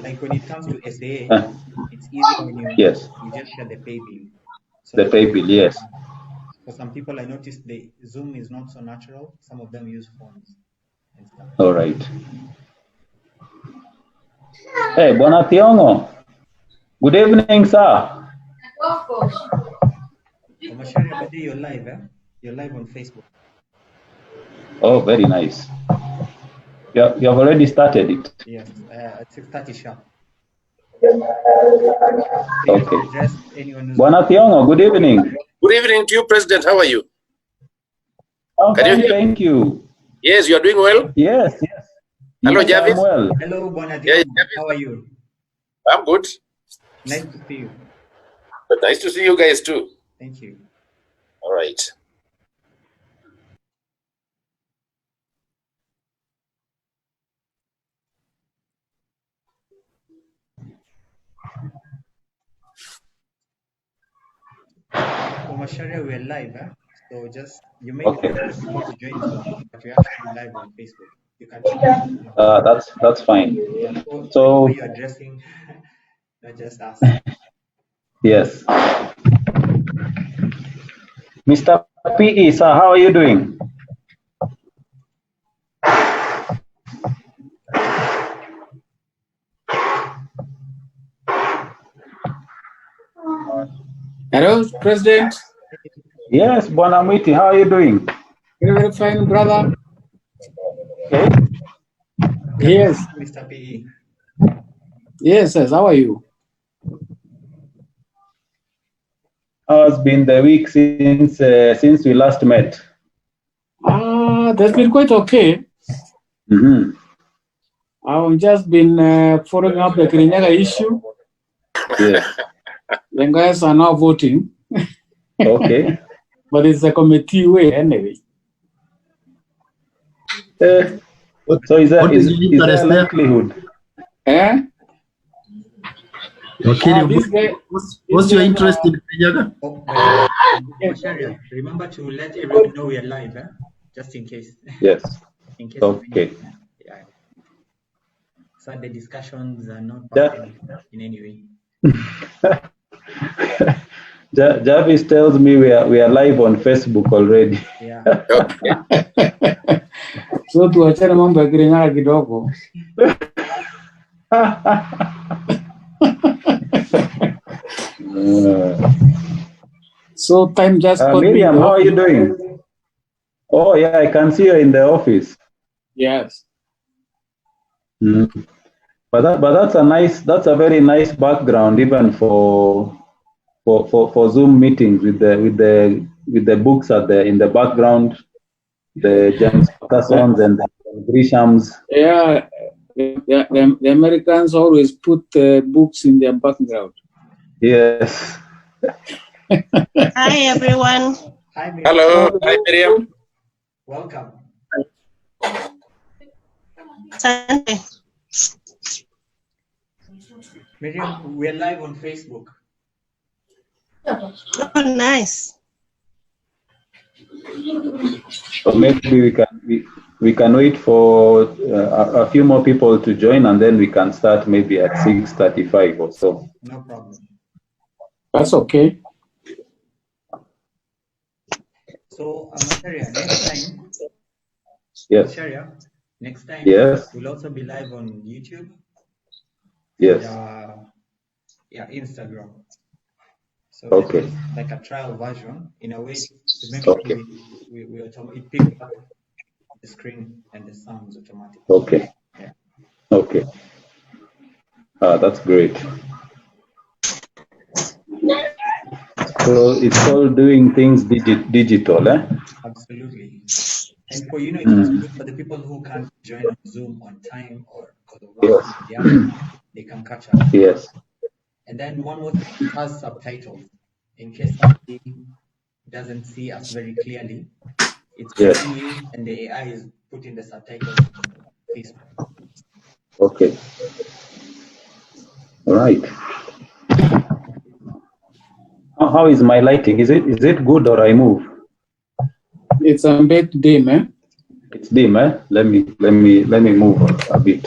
like when it comes to SAA, it's easy when you Yes. you just share the pay bill. So The pay bill, yes. for some people, I noticed the Zoom is not so natural. Some of them use phones and stuff. All right. Hey, Bona Tiongo. Good evening, sir. Omashari, you're live, eh? You're live on Facebook. Oh, very nice. You have already started it. Yes, at 6:30 sharp. Okay. Bona Tiongo, good evening. Good evening to you, President. How are you? I'm fine, thank you. Yes, you are doing well? Yes, yes. Hello, yes, Javis. I'm well. Hello, Bona Yeah, how are you? I'm good. Nice to see you. But nice to see you guys too. Thank you. All right. Masharia, we're live, eh? So just you may need people to join Zoom, but we're actually live on Facebook. You can check. That's fine. Yeah. So you're addressing, not just us. Yes. Mr. PE, sir, how are you doing? Hello, President. Yes, Bonamwiti, how are you doing? Very, very fine, brother. Okay. Yes. Mr. PE. Yes, yes. How are you? How has been the week since we last met? That's been quite okay. Mm-hmm. I've just been following up the Kirinyaga issue. Yes. The guys are now voting. Okay. But it's a committee way anyway. So is there a likelihood? Eh? Okay. What's your interest in Kirinyaga? Remember to let everyone know we are live, eh? Just in case. Yes. In case. Okay. Yeah. So the discussions are not personal in any way. Jarvis tells me we are live on Facebook already. Yeah. So tuachane mambo ya Kirinyaga kidogo. So time just Miriam, how are you doing? Oh yeah, I can see you in the office. Yes. Mm. But that's a very nice background even for Zoom meetings with the books in the background, the James Pattersons and the Grishams. Yeah, the Americans always put books in their background. Yes. Hi everyone. Hi Miriam. Hello. Hi Miriam. Welcome. Sunday. Miriam, we're live on Facebook. Oh, nice. So maybe we can wait for a few more people to join, and then we can start maybe at 6:35 or so. No problem. That's okay. So, Masharia, next time. Yes. Masharia, next time. Yes. We'll also be live on YouTube. Yes. And, Instagram. So okay. Like a trial version, in a way, to make sure it picks up the screen and the sounds automatically. Okay. Yeah. Okay. That's great. So it's all doing things digital, eh? Absolutely. And for it's good for the people who can't join on Zoom on time or because of work, they can catch up. Yes. And then one more thing, it has subtitles in case somebody doesn't see us very clearly. It's showing you, and the AI is putting the subtitles on Facebook. Okay. All right. How is my lighting? Is it good or I move? It's a bit dim, eh? It's dim, eh? Let me move a bit.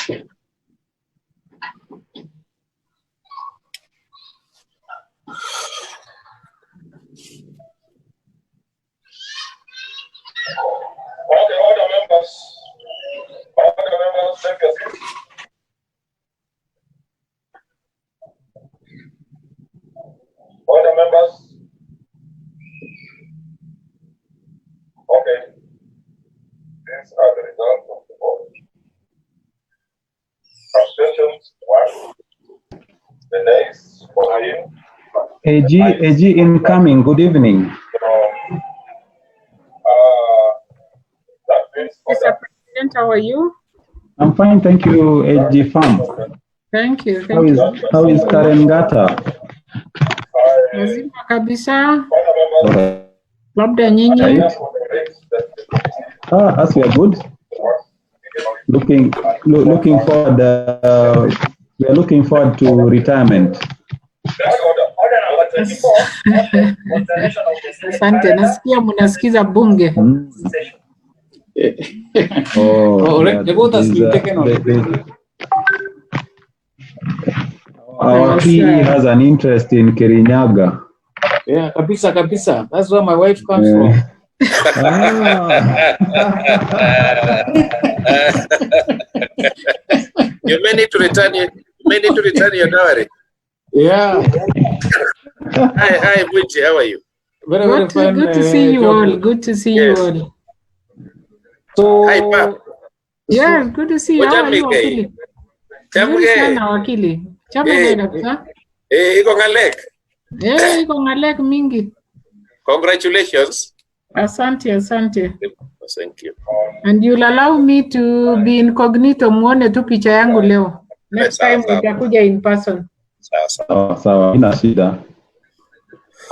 Okay, order members. Order members, take a seat. Order members. Okay. These are the results of the vote. Abstentions, 1. The nays for him. AG incoming. Good evening. That means Mr. President, how are you? I'm fine, thank you, AG Farm. Thank you. How is Karen Gata? Mzima kabisa. Alright. Labda nyinyi. As we are good. Looking forward. We are looking forward to retirement. Asante, nasikia mnasikiza bunge. Our PE has an interest in Kirinyaga. Yeah, kabisa. That's where my wife comes from. You may need to return your dowry. Yeah. Hi, Buchi, how are you? Very fun. Good to see you all. Good to see you all. So, Hi, Pa. Yeah, good to see you. How are you, wakili? Nzuri sana wakili. Chama kabisa. Iko ngalek. Iko ngalek mingi. Congratulations. Asante. Thank you. And you'll allow me to be incognito muone tu picha yangu leo. Next time nitakuja in person. Sawa, ina shida.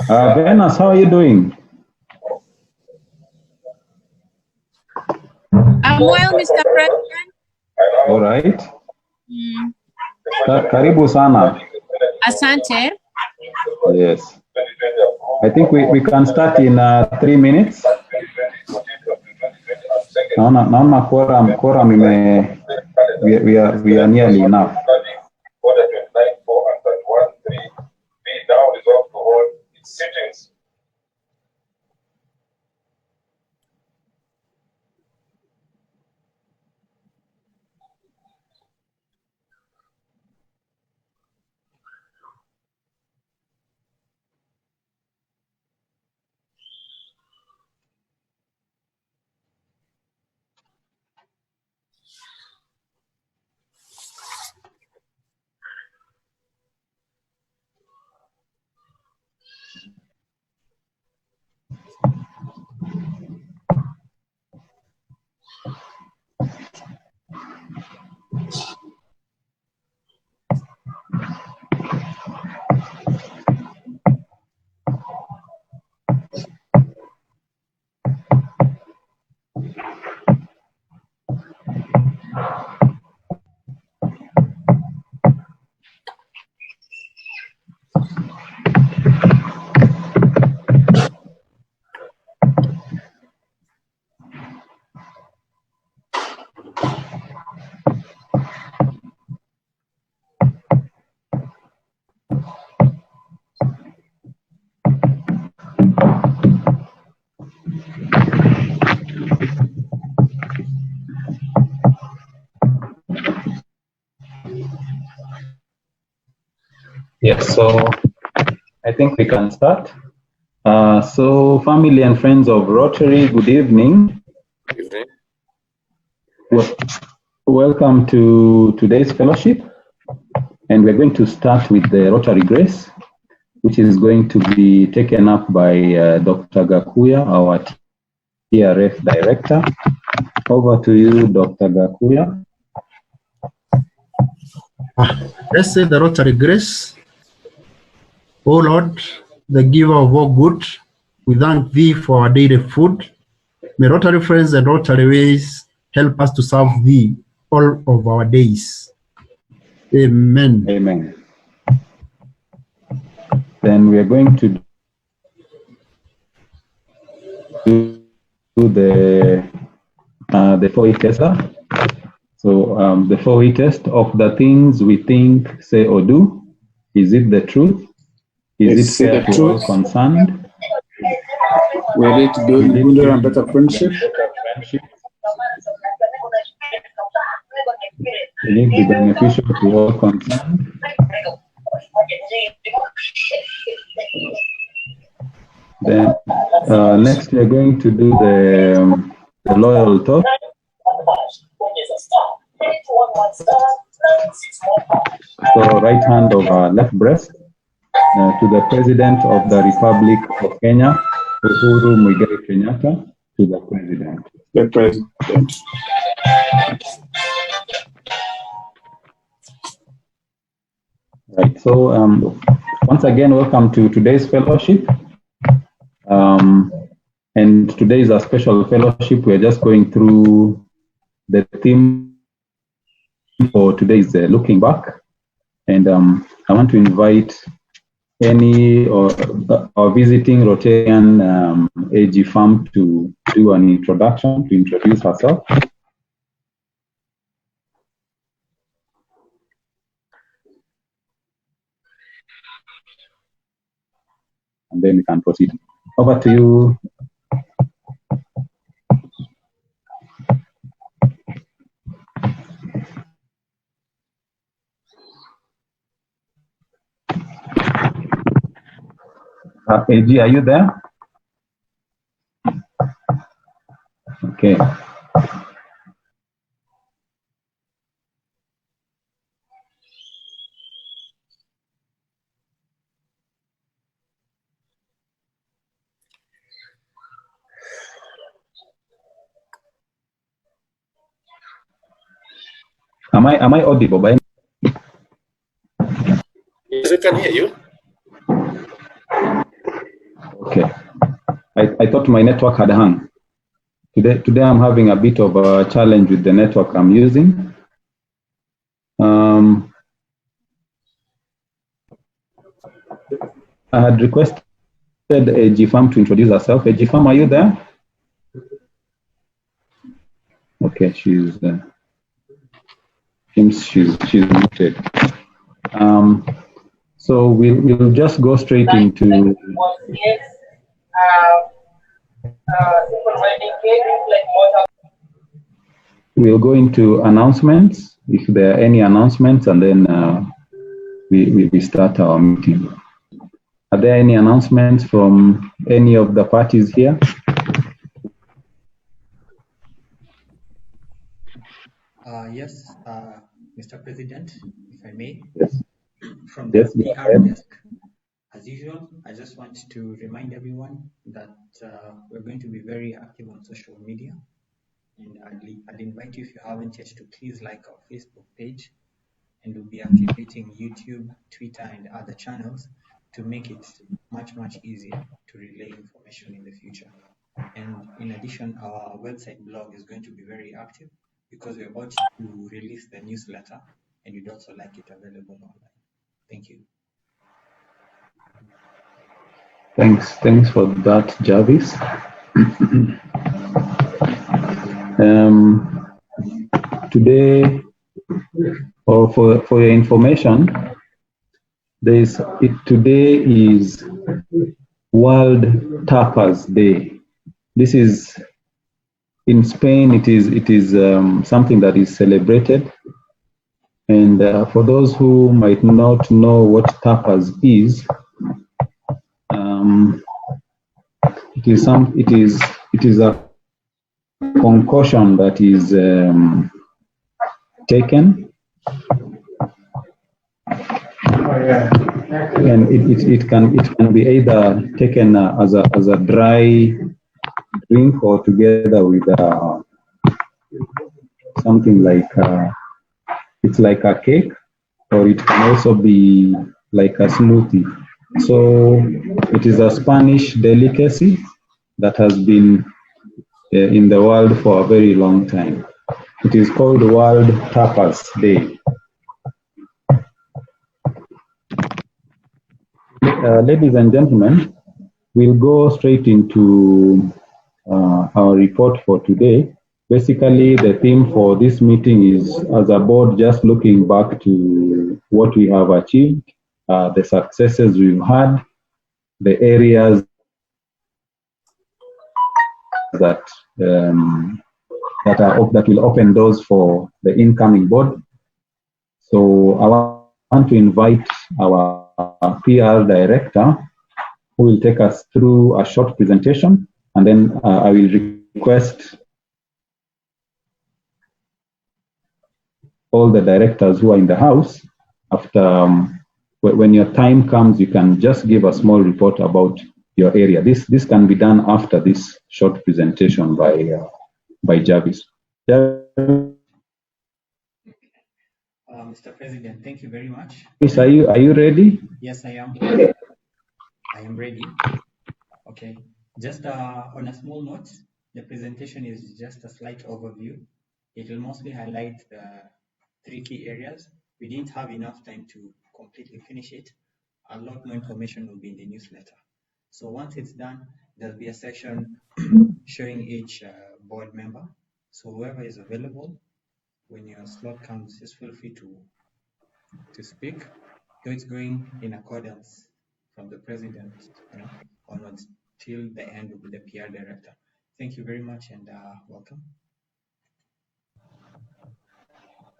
Venus, how are you doing? I'm well, Mr. President. All right. Karibu sana. Asante. Yes. I think we can start in 3 minutes. Naona quorum we are nearly enough. Order 29.4 and 31.3 be now resolved to hold its sittings. Yes, so I think we can start. So family and friends of Rotary, good evening. Good evening. Welcome to today's fellowship. And we're going to start with the Rotary Grace, which is going to be taken up by Dr. Gakuya, our TRF Director. Over to you, Dr. Gakuya. Let's say the Rotary Grace. O Lord, the giver of all good, we thank thee for our daily food. May Rotary friends and Rotary ways help us to serve thee all of our days. Amen. Amen. Then we are going to do the poetessa. So the 4E test: of the things we think, say, or do, is it the truth? Is it fair to all concerned? Will it build good and better friendship? Will it be beneficial to all concerned? Then next we are going to do the loyal talk. So right hand over left breast to the President of the Republic of Kenya, Uhuru Muigai Kenyatta, to the President. The President. Right, so once again, welcome to today's fellowship. And today is a special fellowship. We're just going through the theme for today is looking back. And I want to invite any or visiting Rotarian AG firm to do an introduction, to introduce herself. And then we can proceed. Over to you. AG, are you there? Okay. Am I audible? Yes, I can hear you. Okay. I thought my network had hung. Today I'm having a bit of a challenge with the network I'm using. I had requested AG Farm to introduce herself. AG Farm, are you there? Okay, she's muted. So we'll just go straight into. We'll go into announcements, if there are any announcements, and then we start our meeting. Are there any announcements from any of the parties here? Yes, Mr. President, if I may. Yes. From the Yes, PR desk, as usual, I just want to remind everyone that we're going to be very active on social media. And I'd invite you, if you haven't yet, to please like our Facebook page, and we'll be activating YouTube, Twitter, and other channels to make it much easier to relay information in the future. And in addition, our website blog is going to be very active because we're about to release the newsletter, and we'd also like it available online. Thank you. Thanks for that, Jarvis. Today, or for your information, today is World Tapas Day. This is in Spain. It is something that is celebrated. And for those who might not know what tapas is, it is a concoction that is taken, and it can be either taken as a dry drink or together with something like it's like a cake, or it can also be like a smoothie. So it is a Spanish delicacy that has been in the world for a very long time. It is called World Tapas Day. Ladies and gentlemen, we'll go straight into our report for today. Basically, the theme for this meeting is, as a board, just looking back to what we have achieved, the successes we've had, the areas that that will open doors for the incoming board. So I want to invite our PR director, who will take us through a short presentation, and then I will request all the directors who are in the house, after when your time comes, you can just give a small report about your area. This can be done after this short presentation by Jarvis. Mr. President, thank you very much. Are you ready? Yes, I am. I am ready. Okay. Just on a small note, the presentation is just a slight overview. It will mostly highlight the 3 key areas. We didn't have enough time to completely finish it. A lot more information will be in the newsletter. So once it's done, there'll be a section showing each board member. So whoever is available, when your slot comes, just feel free to speak. So it's going in accordance from the president, onwards till the end with the PR director. Thank you very much and welcome.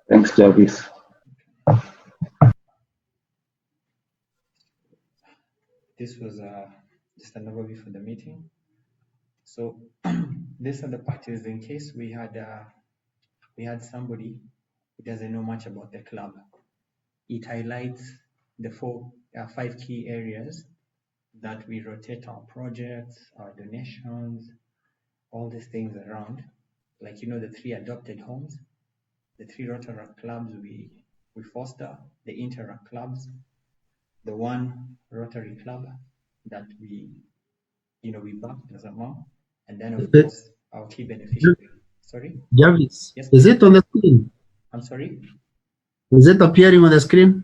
Thanks, Jarvis. This was just an overview for the meeting. So these are the parties in case we had somebody who doesn't know much about the club. It highlights the 5 key areas that we rotate our projects, our donations, all these things around. Like, the 3 adopted homes, the 3 Rotary clubs we foster, the Interact clubs, the 1 Rotary club that we backed as a mom, and then of course our key beneficiary. Sorry? Jarvis, Yes, is it on the screen? I'm sorry? Is it appearing on the screen?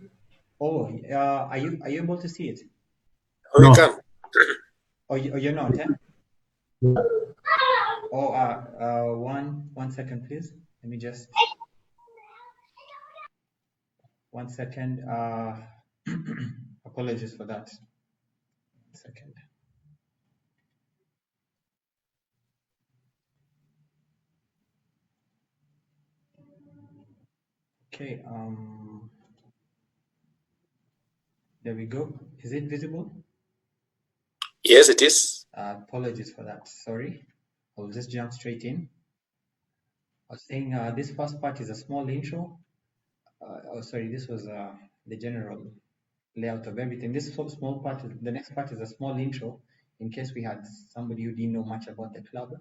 Oh, are you able to see it? We can. Oh, you're not, eh? Oh, one second, please. Let me just 1 second. Apologies for that. 1 second. Okay. There we go. Is it visible? Yes, it is. Apologies for that. Sorry. I'll just jump straight in. I was saying this first part is a small intro. This was the general layout of everything. This small part, the next part is a small intro in case we had somebody who didn't know much about the club.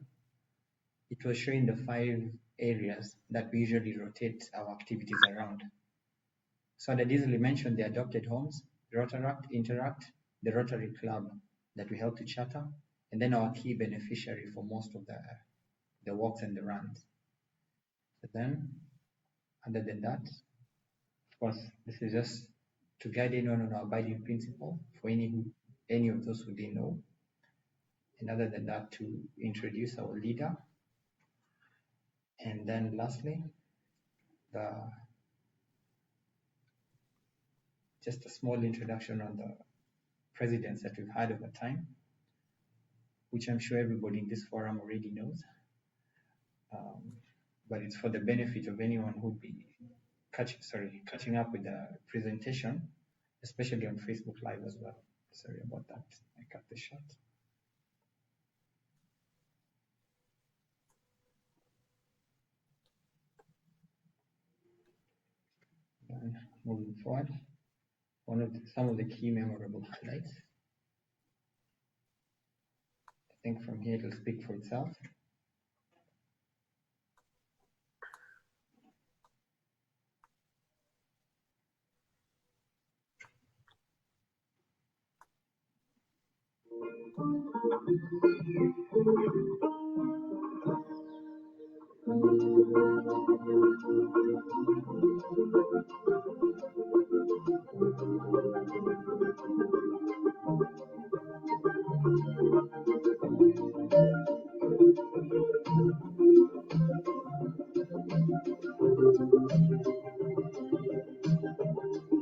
It was showing the 5 areas that we usually rotate our activities around. So I easily mentioned the adopted homes, Rotaract, Interact, the Rotary Club that we help to charter, and then our key beneficiary for most of the walks and the runs. But then, other than that, of course, this is just to guide anyone on our abiding principle for any of those who didn't know. And other than that, to introduce our leader. And then lastly, just a small introduction on the presidents that we've had over time, which I'm sure everybody in this forum already knows. But it's for the benefit of anyone who'd be catching up with the presentation, especially on Facebook Live as well. Sorry about that. I cut the shot. And moving forward, some of the key memorable highlights. I think from here it'll speak for itself.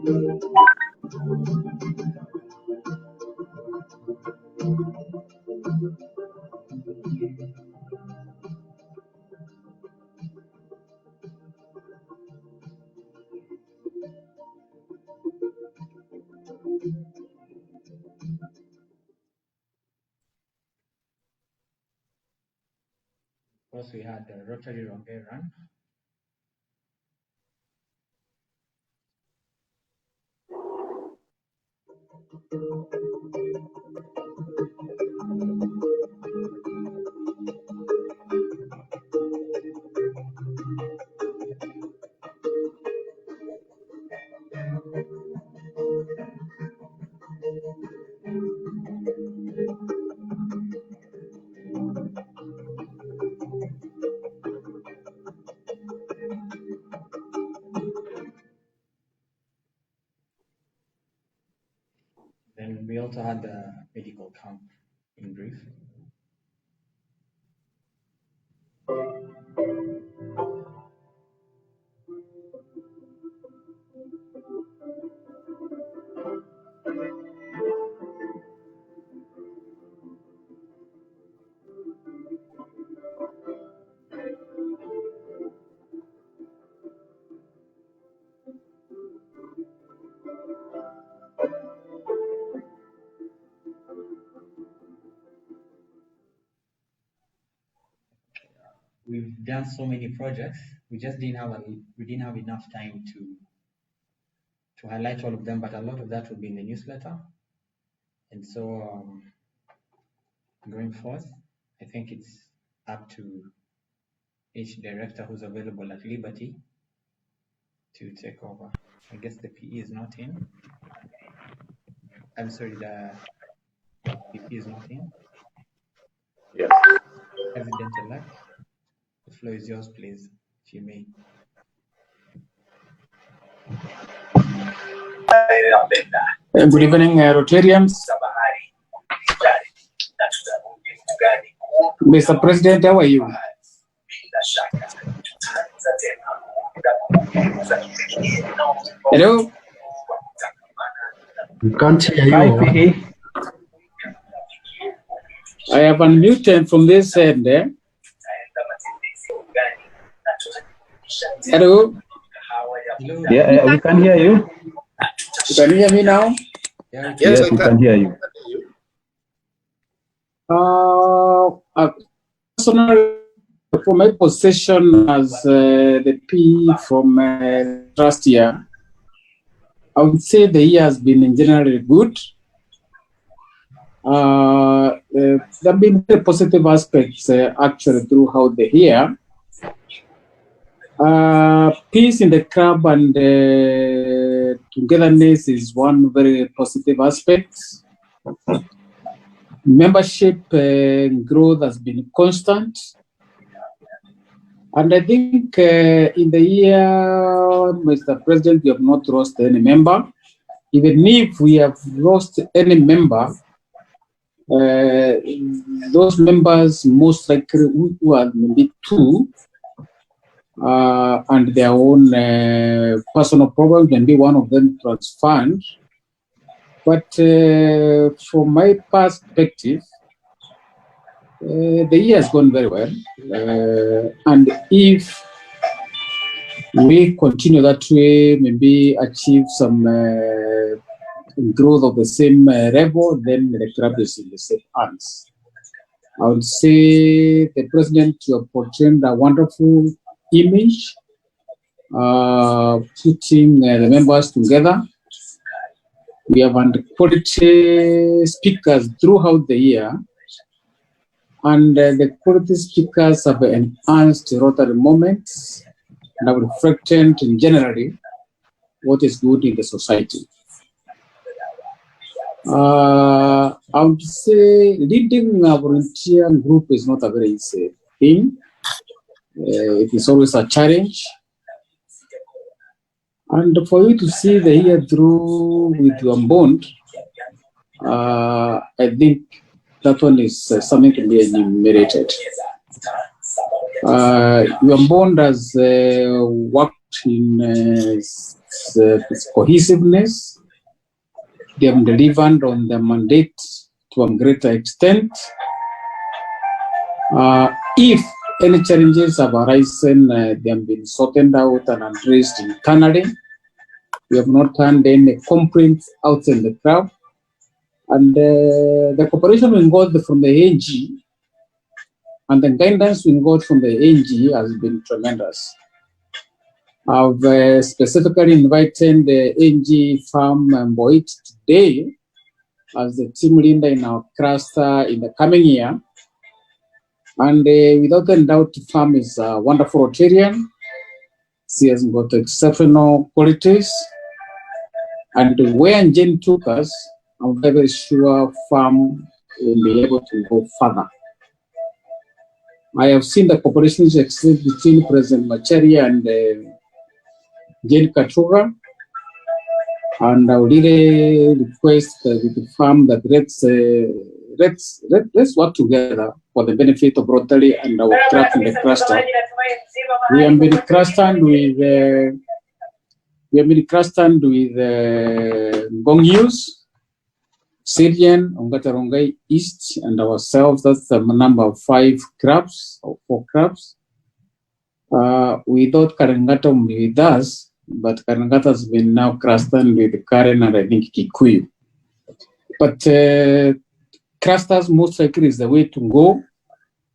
Of course, we had the Rotary Rongai run. Then we also had the medical camp in brief. We've done so many projects. We just didn't have enough time to highlight all of them, but a lot of that will be in the newsletter. And so going forth, I think it's up to each director who's available at liberty to take over. I guess the PE is not in. I'm sorry, the PP is not in. Yes. President-elect, the floor is yours, please, if you may. Good evening, Rotarians. Mr. President, how are you? Hello? We can't hear you. Hi, PE. I have unmuted from this end. Hello? Hello. Yeah, we can hear you. Can you hear me now? Yeah, Yes, we can hear you. Personally, from my position as the PE from last year, I would say the year has been generally good. There have been very positive aspects actually throughout the year. Peace in the club and togetherness is one very positive aspect. Membership growth has been constant. And I think in the year, Mr. President, we have not lost any member. Even if we have lost any member, those members most likely who are maybe two and their own personal problems, maybe one of them transferred. But from my perspective, the year has gone very well. And if we continue that way, maybe achieve some growth of the same level, then the club is in the safe hands. I would say the president portrayed a wonderful image, putting the members together. We have had quality speakers throughout the year, and the quality speakers have enhanced Rotary moments and have reflected in generally what is good in the society. I would say leading a volunteer group is not a very easy thing. It is always a challenge. And for you to see the year through with your bond, I think that one is something to be enumerated. Your bond has worked in its cohesiveness. They have delivered on the mandate to a greater extent. If any challenges have arisen, they have been sorted out and addressed internally. We have not turned any complaints outside the club. And the cooperation we got from the AG and the guidance we got from the AG has been tremendous. I've specifically invited the AG farm Boit today as the team leader in our cluster in the coming year. And without any doubt, farm is a wonderful Rotarian. She has got exceptional qualities. And where Jane took us, I'm very sure farm will be able to go further. I have seen the cooperation exist between President Macharia and Jane Katuga, and I would really request with the farm that let's work together for the benefit of Rotary and our club in the cluster. We have been clustered with Gongyus, Syrian, Ongata Rongai East, and ourselves. That's the number of 5 clubs or 4 clubs. We thought Karangata would be with us, but Karangata has been now clustered with Karen and I think Kikuyu. But clusters most likely is the way to go.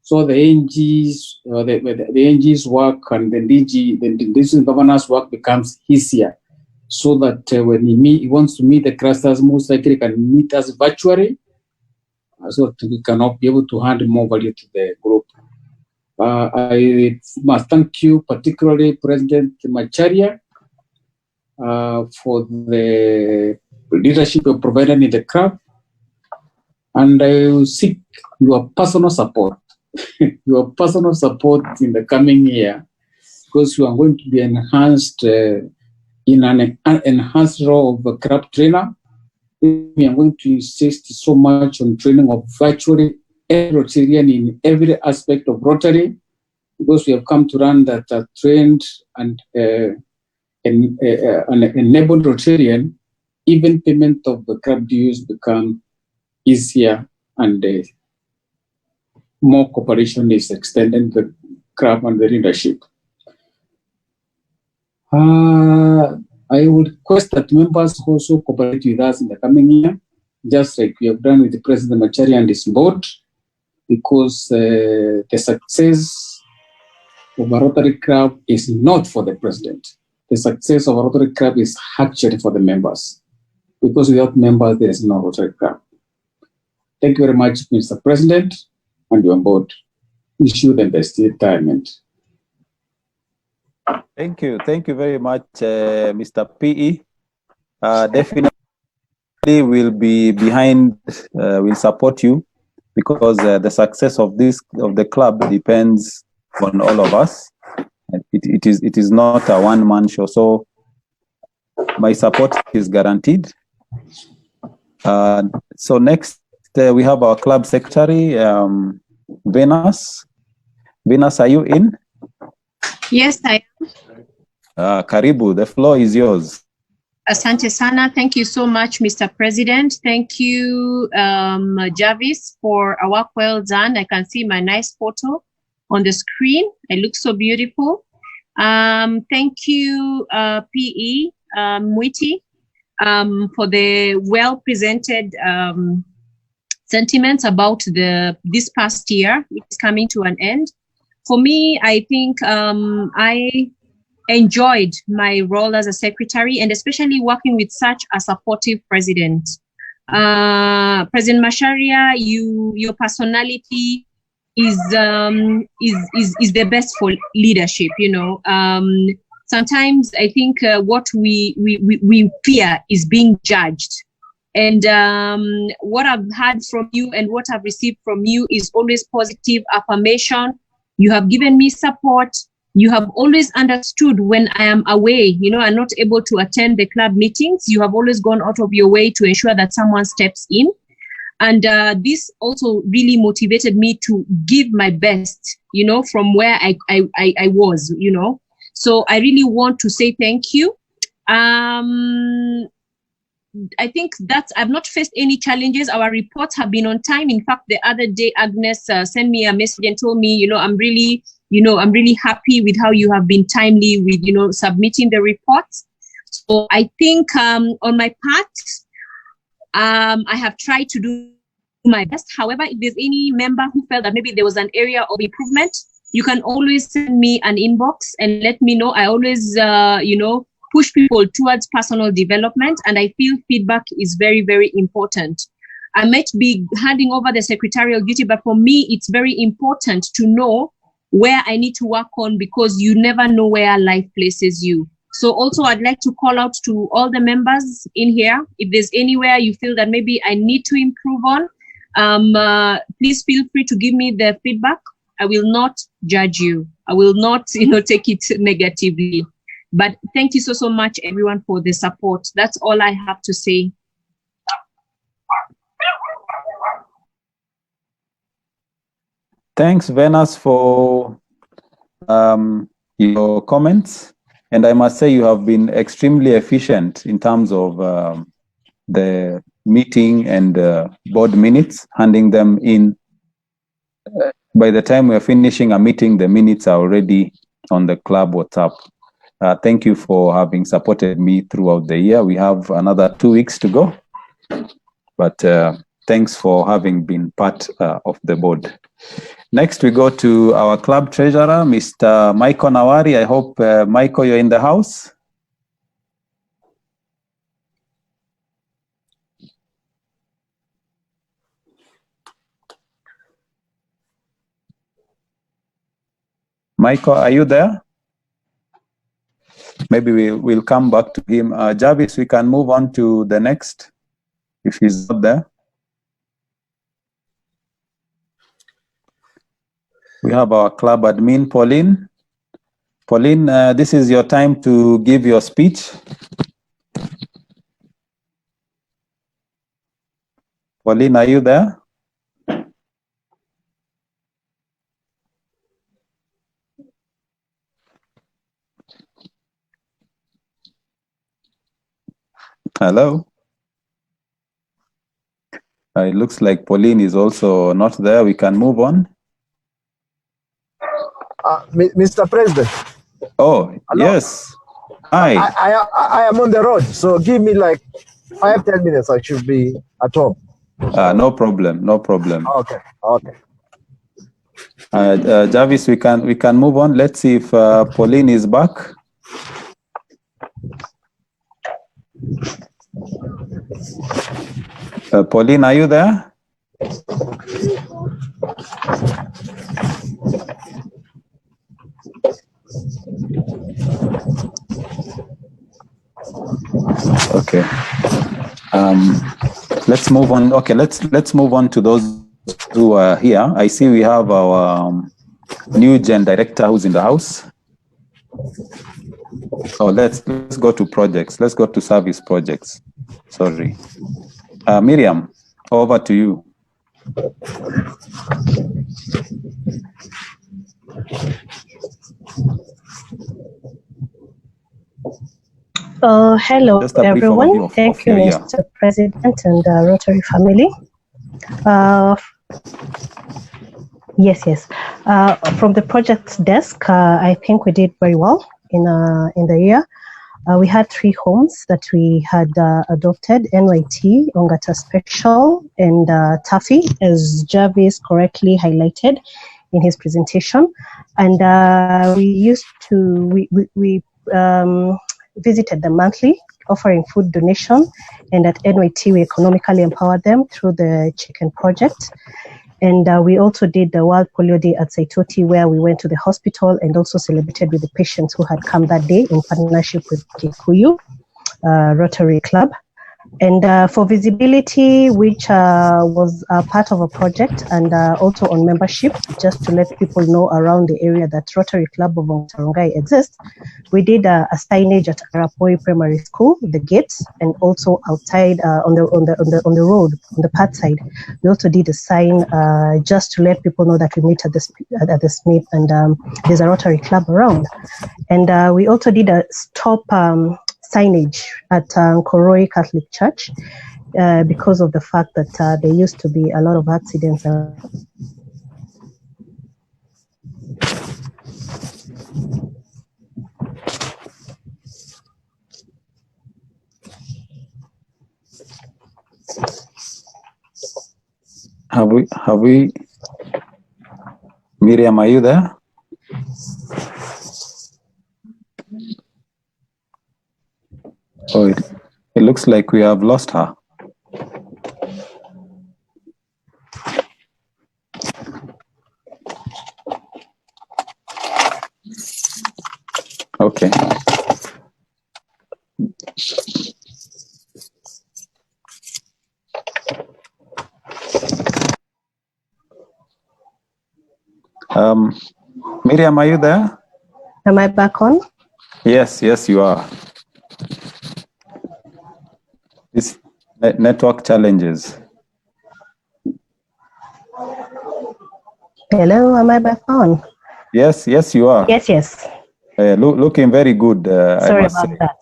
So the NG's, the NG's work and the DG, the district governor's work becomes easier. So that when he wants to meet the clusters, most likely can meet us virtually, so that we cannot be able to hand more value to the group. I must thank you, particularly President Macharia, for the leadership you provided in the club, and I will seek your personal support, your personal support in the coming year, because you are going to be enhanced in an enhanced role of a club trainer. We are going to insist so much on training of virtually every Rotarian in every aspect of Rotary, because we have come to learn that a trained and an enabled Rotarian, even payment of the club dues become easier and more cooperation is extended the club and the leadership. I would request that members also cooperate with us in the coming year, just like we have done with the President Macharia and his board, because the success of a Rotary Club is not for the President. The success of a Rotary Club is actually for the members, because without members, there is no Rotary Club. Thank you very much, Mr. President, and your board. Wish you the best retirement. Thank you very much, Mr. PE. Definitely we'll be behind, we'll support you, because the success of the club depends on all of us. It is not a one-man show, so my support is guaranteed. So next we have our club secretary, Venus. Venus, are you in? Yes, I am. Karibu, the floor is yours. Asante sana. Thank you so much, Mr. President. Thank you, Jarvis, for a work well done. I can see my nice photo on the screen. It looks so beautiful. Thank you, PE, Mwiti, for the well-presented sentiments about this past year, which is coming to an end. For me, I think I enjoyed my role as a secretary, and especially working with such a supportive president. President Macharia, your personality is the best for leadership. You know, sometimes I think what we fear is being judged. And what I've heard from you and what I've received from you is always positive affirmation. You have given me support. You have always understood when I am away, you know, and not able to attend the club meetings. You have always gone out of your way to ensure that someone steps in. And this also really motivated me to give my best, you know, from where I was, you know. So I really want to say thank you. I think that I've not faced any challenges. Our reports have been on time. In fact, the other day, Agnes sent me a message and told me, I'm really happy with how you have been timely with, submitting the reports. So I think on my part, I have tried to do my best. However, if there's any member who felt that maybe there was an area of improvement, you can always send me an inbox and let me know. I always, push people towards personal development, and I feel feedback is very, very important. I might be handing over the secretarial duty, but for me, it's very important to know where I need to work on, because you never know where life places you. So also, I'd like to call out to all the members in here. If there's anywhere you feel that maybe I need to improve on, please feel free to give me the feedback. I will not judge you. I will not, take it negatively. But thank you so much, everyone, for the support. That's all I have to say. Thanks, Venus, for your comments. And I must say you have been extremely efficient in terms of the meeting and board minutes, handing them in. By the time we're finishing a meeting, the minutes are already on the club WhatsApp. Thank you for having supported me throughout the year. We have another 2 weeks to go, but thanks for having been part of the board. Next, we go to our club treasurer, Mr. Michael Nawari. I hope, Michael, you're in the house. Michael, are you there? Maybe we'll come back to him. Jarvis, we can move on to the next, if he's not there. We have our club admin, Pauline. Pauline, this is your time to give your speech. Pauline, are you there? Hello? It looks like Pauline is also not there. We can move on. Mr. President. Oh, hello? Yes. Hi. I am on the road, so give me like 5-10 minutes. I should be at home. No problem. No problem. Okay. Okay. Jarvis, we can move on. Let's see if Pauline is back. Pauline, are you there? Okay. Let's move on. Okay, let's move on to those who are here. I see we have our new gen director who's in the house. Oh, let's go to projects. Let's go to service projects. Sorry. Miriam, over to you. Hello, everyone. Thank you, Mr. President and Rotary family. Yes. From the projects desk, I think we did very well in the year. We had 3 homes that we had adopted: NYT, Ongata Special, and Taffy, as Jarvis correctly highlighted in his presentation. And we visited them monthly, offering food donation. And at NYT, we economically empowered them through the chicken project. And we also did the World Polio Day at Saitoti, where we went to the hospital and also celebrated with the patients who had come that day in partnership with Kikuyu Rotary Club. And for visibility, which was part of a project, and also on membership, just to let people know around the area that Rotary Club of Ongata Rongai exists, we did a signage at Arapoi Primary School, the gates, and also outside on the road, on the path side. We also did a sign just to let people know that we meet at the Smith, and there's a Rotary Club around. And we also did a stop signage at Koroi Catholic Church because of the fact that there used to be a lot of accidents. Have we, Miriam, are you there? Oh, it looks like we have lost her. Okay. Miriam, are you there? Am I back on? Yes, you are. This network challenges. Hello, am I back on? Yes, you are. Yes. Looking very good. Sorry about that.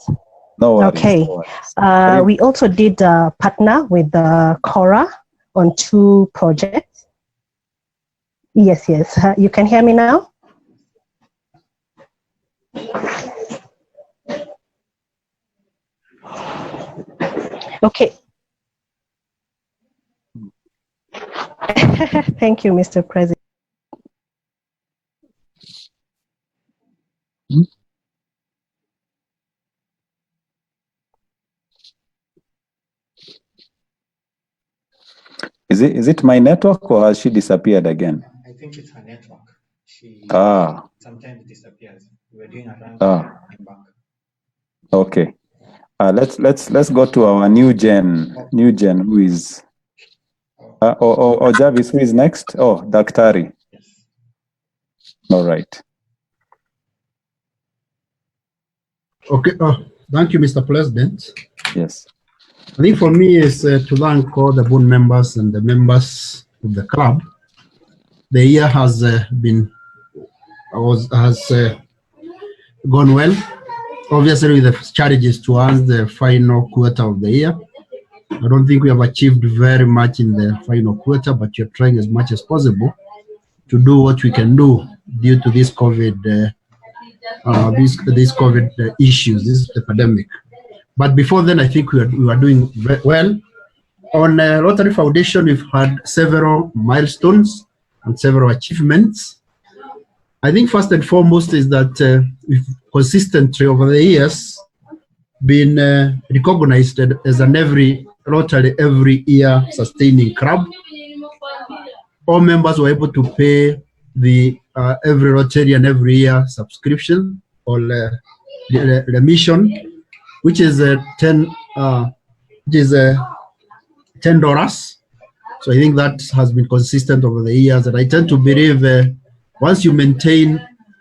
No worries. Okay. No worries. We also did partner with Cora on 2 projects. Yes. You can hear me now? Okay. Thank you, Mr. President. Is it my network, or has she disappeared again? I think it's her network. She sometimes disappears. We're doing a run back. Okay. Let's go to our new gen who is or Jarvis, who is next? Oh, Daktari. Yes. All right. Okay. Thank you, Mr. President. Yes. I think for me is to thank all the board members and the members of the club. The year has gone well. Obviously, with the challenges towards the final quarter of the year. I don't think we have achieved very much in the final quarter, but you're trying as much as possible to do what we can do due to this COVID, these COVID issues, this epidemic. But before then, I think we are doing very well. On Rotary Foundation, we've had several milestones and several achievements. I think first and foremost is that we've consistently over the years been recognized as an Rotary every year sustaining club. All members were able to pay the every Rotarian every year subscription or remission, which is $10. So I think that has been consistent over the years, and I tend to believe once you maintain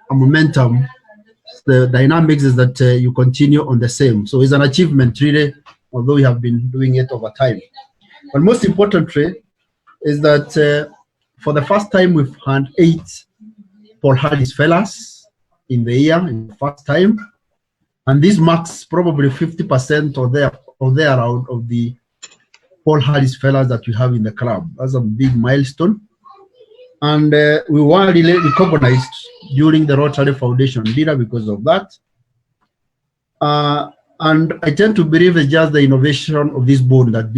a momentum, the dynamics is that you continue on the same. So it's an achievement really, although we have been doing it over time. But most importantly is that for the first time we've had 8 Paul Harris Fellows in the year, in the first time. And this marks probably 50% or therearound of the Paul Harris Fellows that we have in the club. That's a big milestone. And we were really recognized during the Rotary Foundation dinner because of that. And I tend to believe it's just the innovation of this board that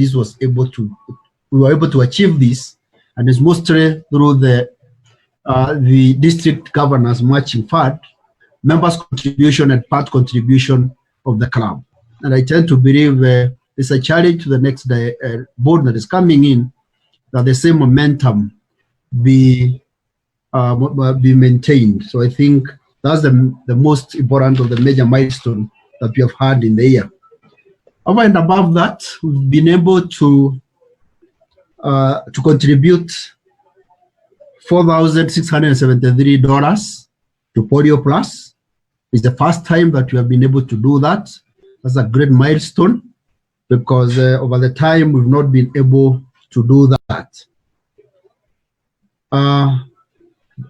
we were able to achieve this, and it's mostly through the district governors marching fund, members' contribution and part contribution of the club. And I tend to believe it's a challenge to the next board that is coming in, that the same momentum be maintained. So I think that's the most important of the major milestone that we have had in the year. Over and above that, we've been able to contribute $4,673 to Polio Plus. It's the first time that we have been able to do that. That's a great milestone because over the time we've not been able to do that.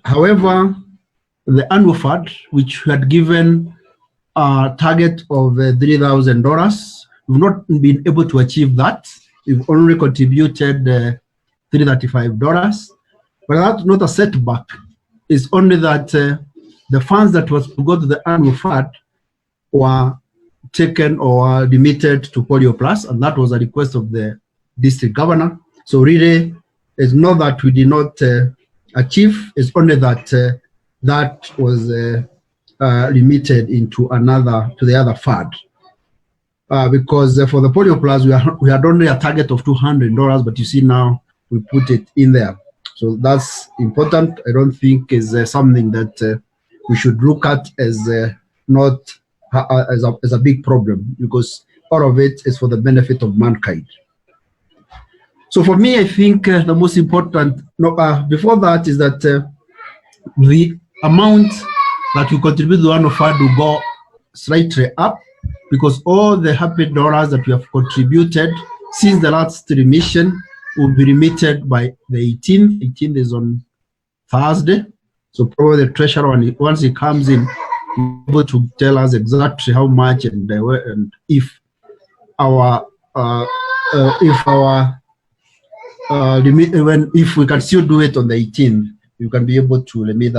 However, the annual fund, which we had given a target of $3,000, we've not been able to achieve that. We've only contributed $335, but that's not a setback. It's only that the funds that was to go to the annual fund were taken or limited to Polio Plus, and that was a request of the district governor. So really, it's not that we did not achieve, it's only that that was limited into the other fund. Because for the Polio Plus, we had only a target of $200, but you see now we put it in there. So that's important. I don't think is something that we should look at as not as a big problem, because all of it is for the benefit of mankind. So for me, I think the most important, before that, is that the amount that we contribute to the annual fund will go slightly up, because all the happy dollars that we have contributed since the last remission will be remitted by the 18th. 18th is on Thursday. So probably the treasurer, once he comes in, he'll be able to tell us exactly how much and if our if we can still do it on the 18th, you can be able to remit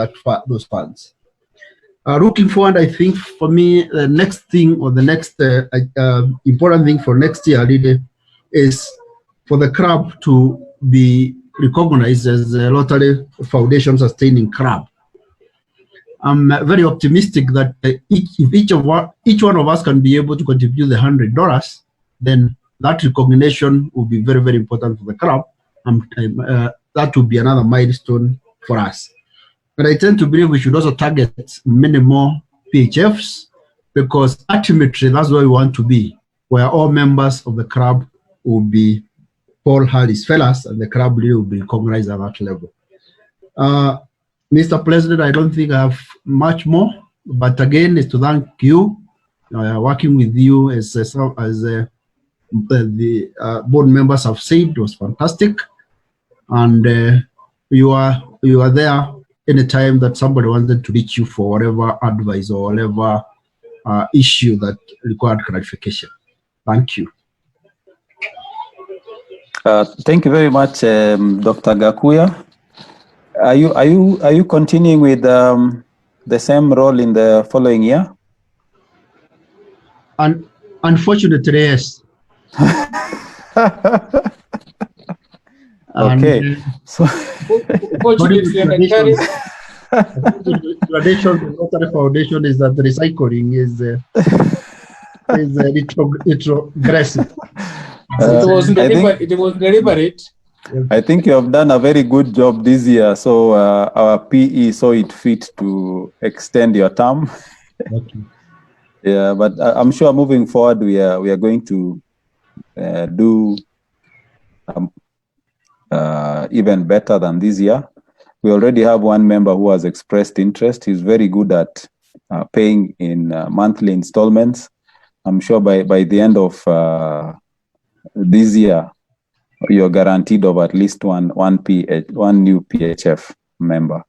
those funds. Looking forward, I think for me, the next thing or the next important thing for next year really is for the club to be recognized as a Rotary Foundation sustaining club. I'm very optimistic that if each one of us can be able to contribute the $100, then that recognition will be very, very important for the club. That will be another milestone for us. But I tend to believe we should also target many more PHFs, because ultimately that's where we want to be, where all members of the club will be Paul Harris fellas, and the club really will be recognized at that level. Mr. President, I don't think I have much more, but again, is to thank you. Working with you as the board members have said was fantastic, and you are there anytime that somebody wanted to reach you for whatever advice or whatever issue that required clarification. Thank you. Thank you very much, Dr. Gakuya. Are you continuing with the same role in the following year? Unfortunately, yes. Okay. So the tradition of the Rotary Foundation is that the recycling is retrogressive. It was deliberate. I think you have done a very good job this year. So our PE saw it fit to extend your term. Okay. Yeah, but I'm sure moving forward we are going to do even better than this year. We already have one member who has expressed interest. He's very good at paying in monthly installments. I'm sure by the end of this year, you're guaranteed of at least one new PHF member.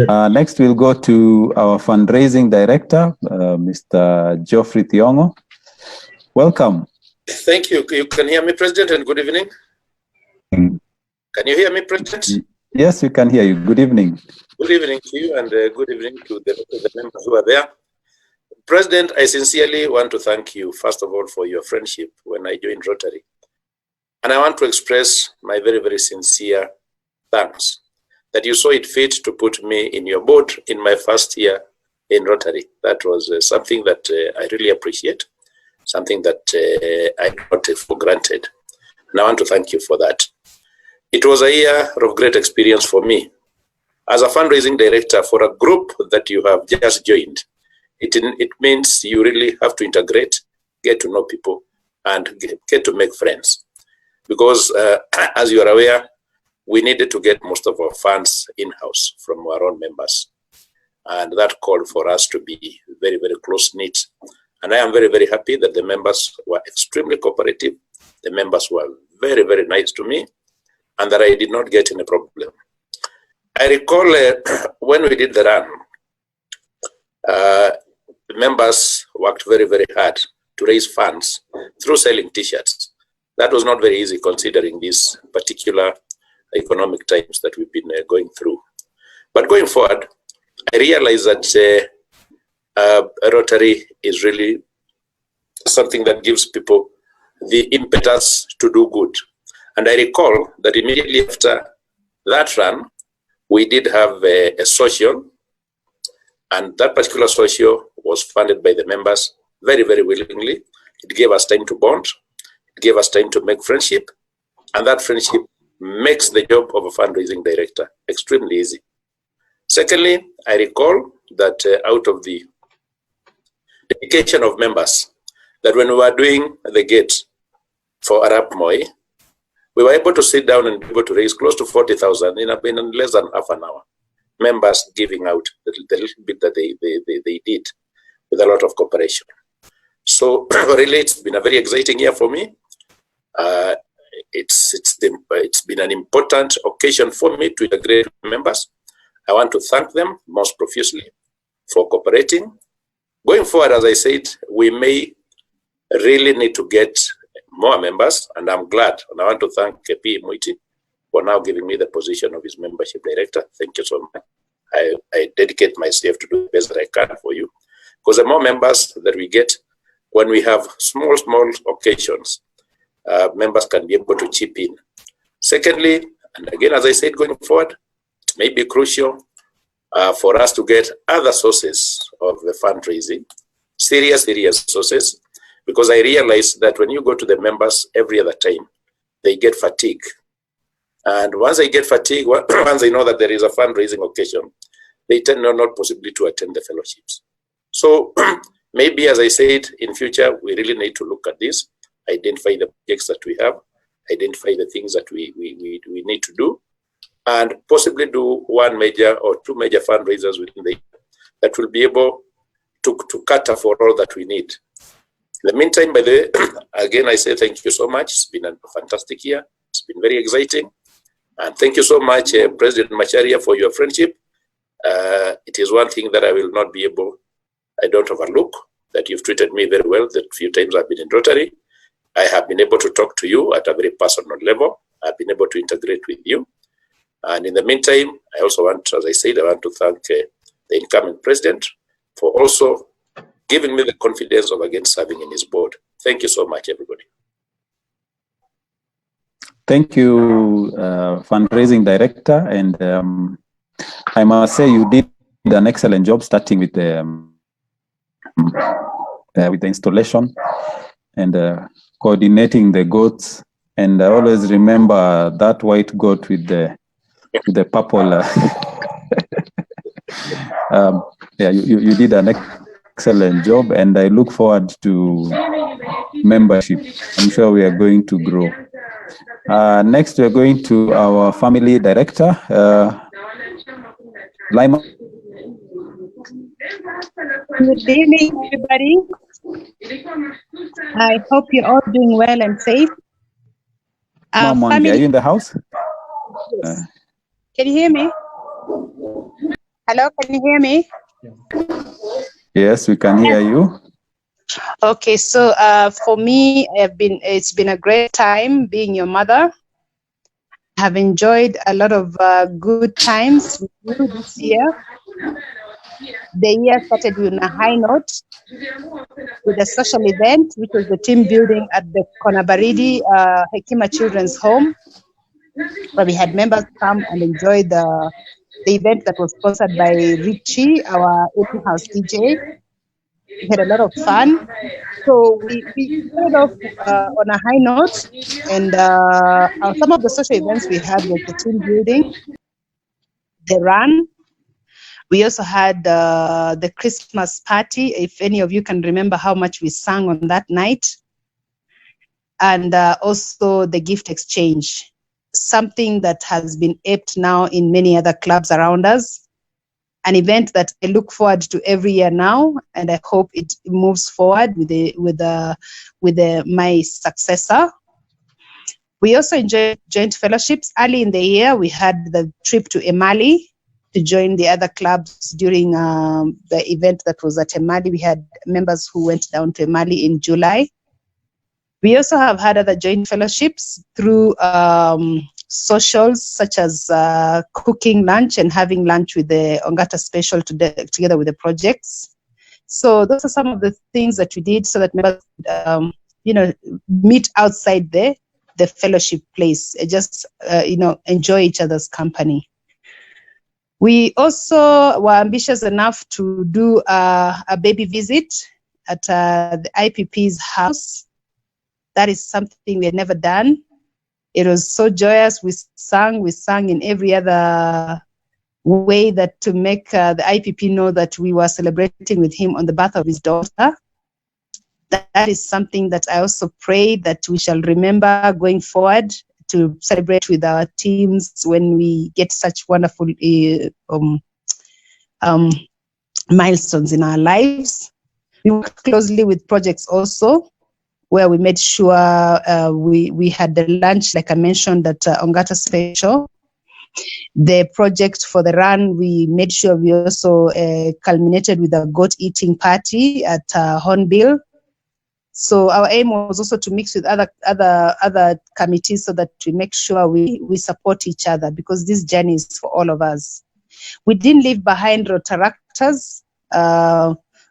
Next, we'll go to our fundraising director, Mr. Geoffrey Thiongo. Welcome. Thank you. You can hear me, President, and good evening. Can you hear me, President? Yes, we can hear you. Good evening. Good evening to you, and good evening to the members who are there. President, I sincerely want to thank you, first of all, for your friendship when I joined Rotary. And I want to express my very, very sincere thanks that you saw it fit to put me in your board in my first year in Rotary. That was something that I really appreciate, something that I got for granted. And I want to thank you for that. It was a year of great experience for me. As a fundraising director for a group that you have just joined, it means you really have to integrate, get to know people, and get to make friends. Because as you are aware, we needed to get most of our funds in-house from our own members. And that called for us to be very, very close-knit. And I am very, very happy that the members were extremely cooperative. The members were very, very nice to me, and that I did not get any problem. I recall when we did the run, the members worked very, very hard to raise funds through selling t-shirts. That was not very easy considering these particular economic times that we've been going through. But going forward, I realized that Rotary is really something that gives people the impetus to do good. And I recall that immediately after that run, we did have a social, and that particular social was funded by the members very, very willingly. It gave us time to bond. It gave us time to make friendship, and that friendship makes the job of a fundraising director extremely easy. Secondly, I recall that out of the dedication of members, that when we were doing the gate for Arap Moi, we were able to sit down and be able to raise close to 40,000 in less than half an hour. Members giving out the little bit that they did with a lot of cooperation. So really, it's been a very exciting year for me. It's been an important occasion for me to integrate members. I want to thank them most profusely for cooperating. Going forward, as I said, we may really need to get more members, and I'm glad. And I want to thank P. Muiti for now giving me the position of his membership director. Thank you so much. I dedicate myself to do the best that I can for you. Because the more members that we get, when we have small occasions, members can be able to chip in. Secondly, and again, as I said, going forward, it may be crucial for us to get other sources of the fundraising, serious sources, because I realize that when you go to the members every other time, they get fatigue. And once they get fatigue, once they know that there is a fundraising occasion, they tend not possibly to attend the fellowships. So maybe, as I said, in future, we really need to look at this, identify the projects that we have, identify the things that we need to do, and possibly do one major or two major fundraisers within the year that will be able to cater for all that we need. In the meantime, by the way, again, I say thank you so much. It's been a fantastic year. It's been very exciting. And thank you so much, President Macharia, for your friendship. It is one thing that I will not be able, I don't overlook, that you've treated me very well the few times I've been in Rotary. I have been able to talk to you at a very personal level. I've been able to integrate with you. And in the meantime, I also want, as I said, I want to thank the incoming president for also giving me the confidence of again serving in his board. Thank you so much, everybody. Thank you, fundraising director. And I must say you did an excellent job starting with the installation and coordinating the goats. And I always remember that white goat with the purple. Yeah, you did an excellent job, and I look forward to membership. I'm sure we are going to grow. Next, we are going to our family director, Lima. Good evening, everybody. I hope you're all doing well and safe. Mom, are you in the house? Yes. Can you hear me? Hello, can you hear me? Yes, we can hear you. Okay, so for me, it's been a great time being your mother. I have enjoyed a lot of good times with you this year. The year started with a high note with a social event, which was the team building at the Konabaridi Hekima Children's Home, where we had members come and enjoy the event that was sponsored by Richie, our open house DJ. We had a lot of fun. So we started off on a high note, and some of the social events we had was the team building, the run. We also had the Christmas party, if any of you can remember how much we sang on that night. and also the gift exchange, something that has been aped now in many other clubs around us. An event that I look forward to every year now, and I hope it moves forward with my successor. We also enjoy joint fellowships. Early in the year, we had the trip to Emali to join the other clubs during the event that was at Emali. We had members who went down to Emali in July. We also have had other joint fellowships through socials, such as cooking lunch and having lunch with the Ongata Special together with the projects. So those are some of the things that we did so that members meet outside the fellowship place, just enjoy each other's company. We also were ambitious enough to do a baby visit at the IPP's house. That is something we had never done. It was so joyous. We sang in every other way that to make the IPP know that we were celebrating with him on the birth of his daughter. That is something that I also pray that we shall remember going forward, to celebrate with our teams when we get such wonderful milestones in our lives. We worked closely with projects also, where we made sure we had the lunch, like I mentioned, at Ongata Special. The project for the run, we made sure we also culminated with a goat eating party at Hornbill. So our aim was also to mix with other committees so that we make sure we support each other, because this journey is for all of us. We didn't leave behind Rotaractors.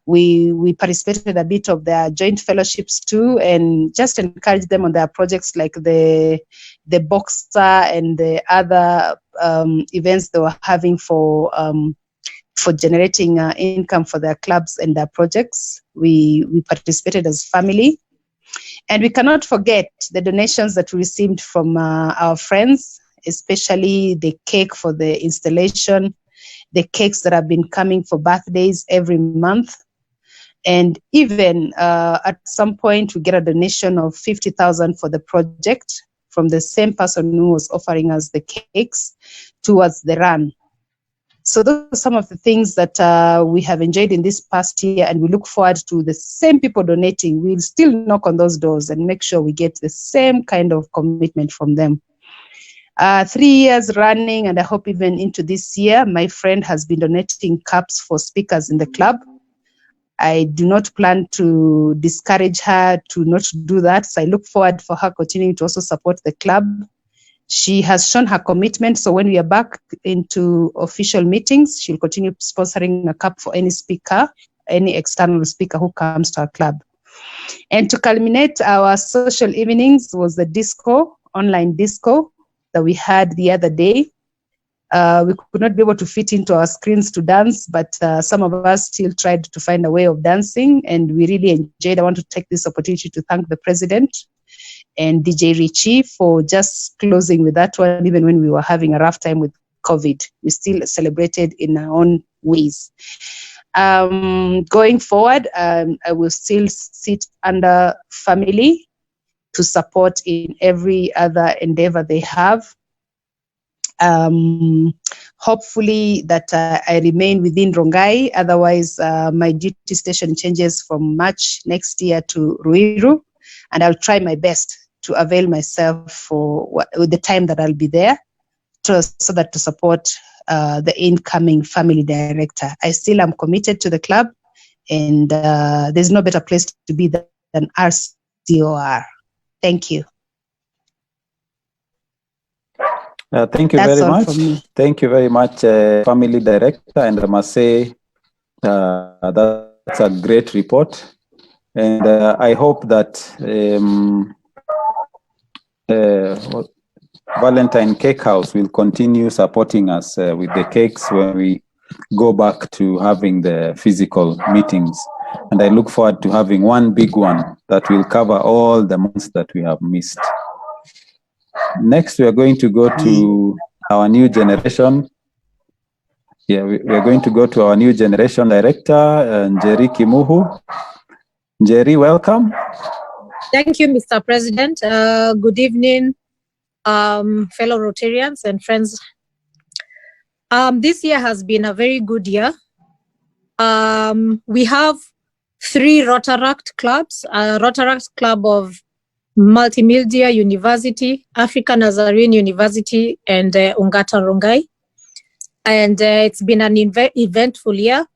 We participated a bit of their joint fellowships too, and just encouraged them on their projects like the Boxer and the other events they were having for generating income for their clubs and their projects. We participated as family. And we cannot forget the donations that we received from our friends, especially the cake for the installation, the cakes that have been coming for birthdays every month. And even at some point, we get a donation of 50,000 for the project from the same person who was offering us the cakes towards the run. So those are some of the things that we have enjoyed in this past year, and we look forward to the same people donating. We'll still knock on those doors and make sure we get the same kind of commitment from them. 3 years running, and I hope even into this year, my friend has been donating cups for speakers in the club. I do not plan to discourage her to not do that. So I look forward for her continuing to also support the club. She has shown her commitment. So when we are back into official meetings, she'll continue sponsoring a cup for any speaker, any external speaker who comes to our club. And to culminate our social evenings was the disco, online disco that we had the other day. We could not be able to fit into our screens to dance, but some of us still tried to find a way of dancing, and we really enjoyed. I want to take this opportunity to thank the president and DJ Richie for just closing with that one, even when we were having a rough time with COVID. We still celebrated in our own ways. Going forward, I will still sit under family to support in every other endeavor they have. Hopefully that I remain within Rongai. Otherwise, my duty station changes from March next year to Ruiru, and I'll try my best to avail myself for the time that I'll be there, so that to support the incoming family director. I still am committed to the club, and there's no better place to be than RCOR. Thank you. Thank you very much. Thank you very much, family director. And I must say that's a great report. And I hope that Valentine Cake House will continue supporting us with the cakes when we go back to having the physical meetings. And I look forward to having one big one that will cover all the months that we have missed. Next, we are going to go to our new generation. Yeah, we are going to go to our new generation director, Njeri Kimuhu. Njeri, welcome. Thank you, Mr. President. Good evening, fellow Rotarians and friends. This year has been a very good year. We have 3 Rotaract clubs, Rotaract Club of Multimedia University, African Nazarene University, and Ongata Rongai. And it's been an eventful year.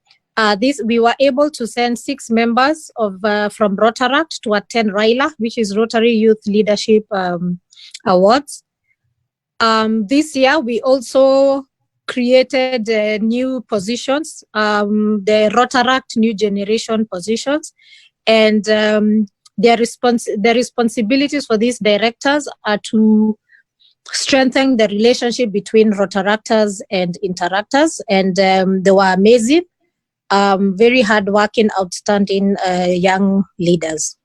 We were able to send 6 members of from Rotaract to attend RILA, which is Rotary Youth Leadership Awards. This year, we also created new positions, the Rotaract New Generation positions, and their responsibilities for these directors are to strengthen the relationship between Rotaractors and Interactors, and they were amazing, very hardworking, outstanding young leaders.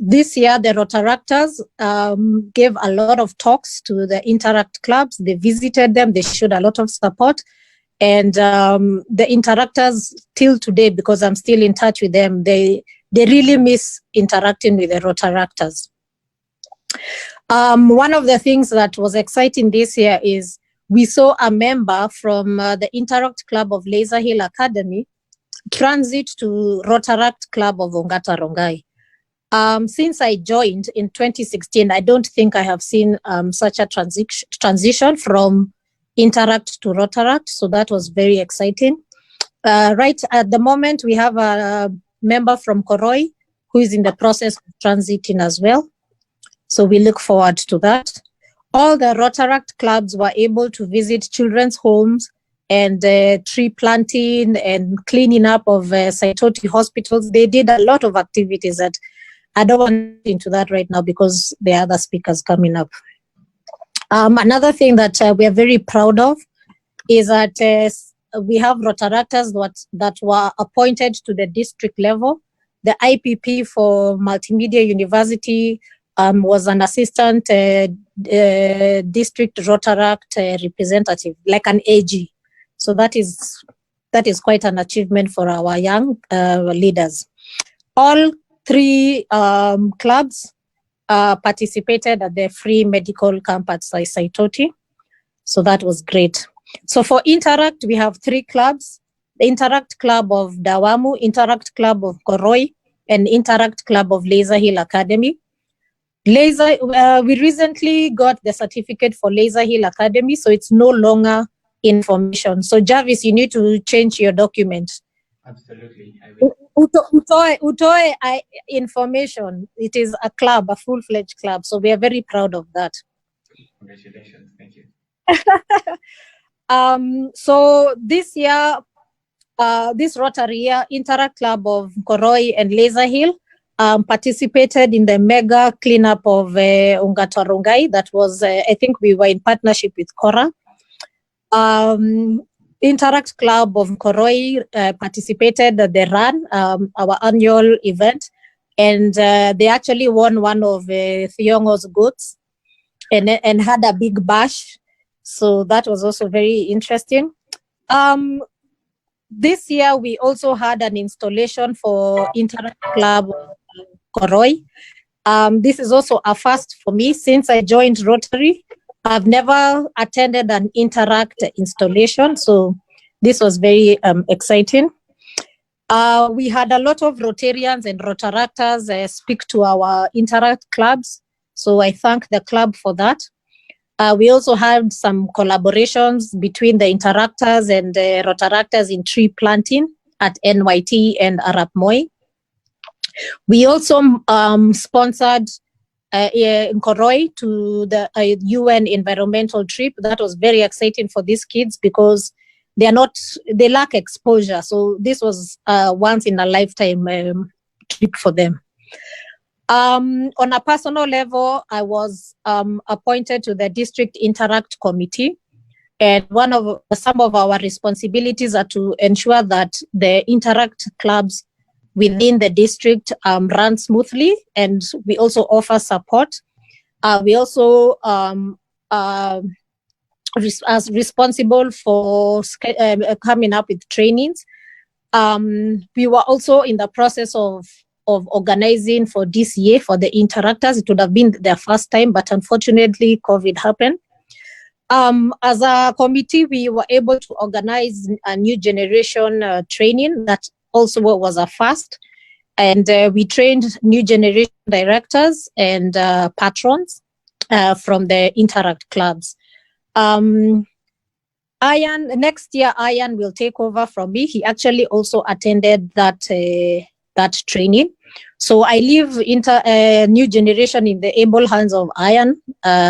This year, the Rotaractors gave a lot of talks to the Interact clubs. They visited them. They showed a lot of support. And the Interactors, till today, because I'm still in touch with them, they really miss interacting with the Rotaractors. One of the things that was exciting this year is we saw a member from the Interact Club of Laser Hill Academy transit to Rotaract Club of Ongata Rongai. Since I joined in 2016, I don't think I have seen such a transition from Interact to Rotaract, so that was very exciting. Right at the moment, we have a member from Koroi who is in the process of transiting as well, so we look forward to that. All the Rotaract clubs were able to visit children's homes and tree planting and cleaning up of Saitoti hospitals. They did a lot of activities that I don't want to get into that right now because there are other speakers coming up. Another thing that we are very proud of is that we have Rotaractors that were appointed to the district level. The IPP for Multimedia University was an assistant district Rotaract representative, like an AG. So that is quite an achievement for our young leaders. All 3 clubs participated at the free medical camp at Saitoti. So that was great. So for Interact, we have 3 clubs: the Interact Club of Dawamu, Interact Club of Koroi, and Interact Club of Laser Hill Academy. We recently got the certificate for Laser Hill Academy, so it's no longer information. So Jarvis, you need to change your document. Absolutely. Utoe information. It is a club, a full-fledged club. So we are very proud of that. Congratulations. Thank you. So this year, this Rotary year, Interact Club of Koroi and Laser Hill participated in the mega cleanup of Ongata Rongai. That was, I think we were in partnership with Kora. Interact Club of Koroi participated at the run, our annual event, and they actually won one of Thiongo's goats and had a big bash. So that was also very interesting. This year, we also had an installation for Interact Club of Koroi. This is also a first for me. Since I joined Rotary, I've never attended an Interact installation, so this was very exciting. We had a lot of Rotarians and Rotaractors speak to our Interact clubs, so I thank the club for that. We also had some collaborations between the Interactors and the Rotaractors in tree planting at NYT and Arap Moi. We also sponsored in Koroi to the UN environmental trip. That was very exciting for these kids because they lack exposure. So this was once in a lifetime trip for them. On a personal level, I was appointed to the district Interact committee, and some of our responsibilities are to ensure that the Interact clubs within the district run smoothly, and we also offer support. We also as responsible for coming up with trainings. We were also in the process of of organizing for this year for the interactors. It would have been their first time, but unfortunately, COVID happened. As a committee, we were able to organize a new generation training. That also was a first. And we trained new generation directors and patrons from the Interact clubs. Next year, Ian will take over from me. He actually also attended that training. So I leave new generation in the able hands of Ian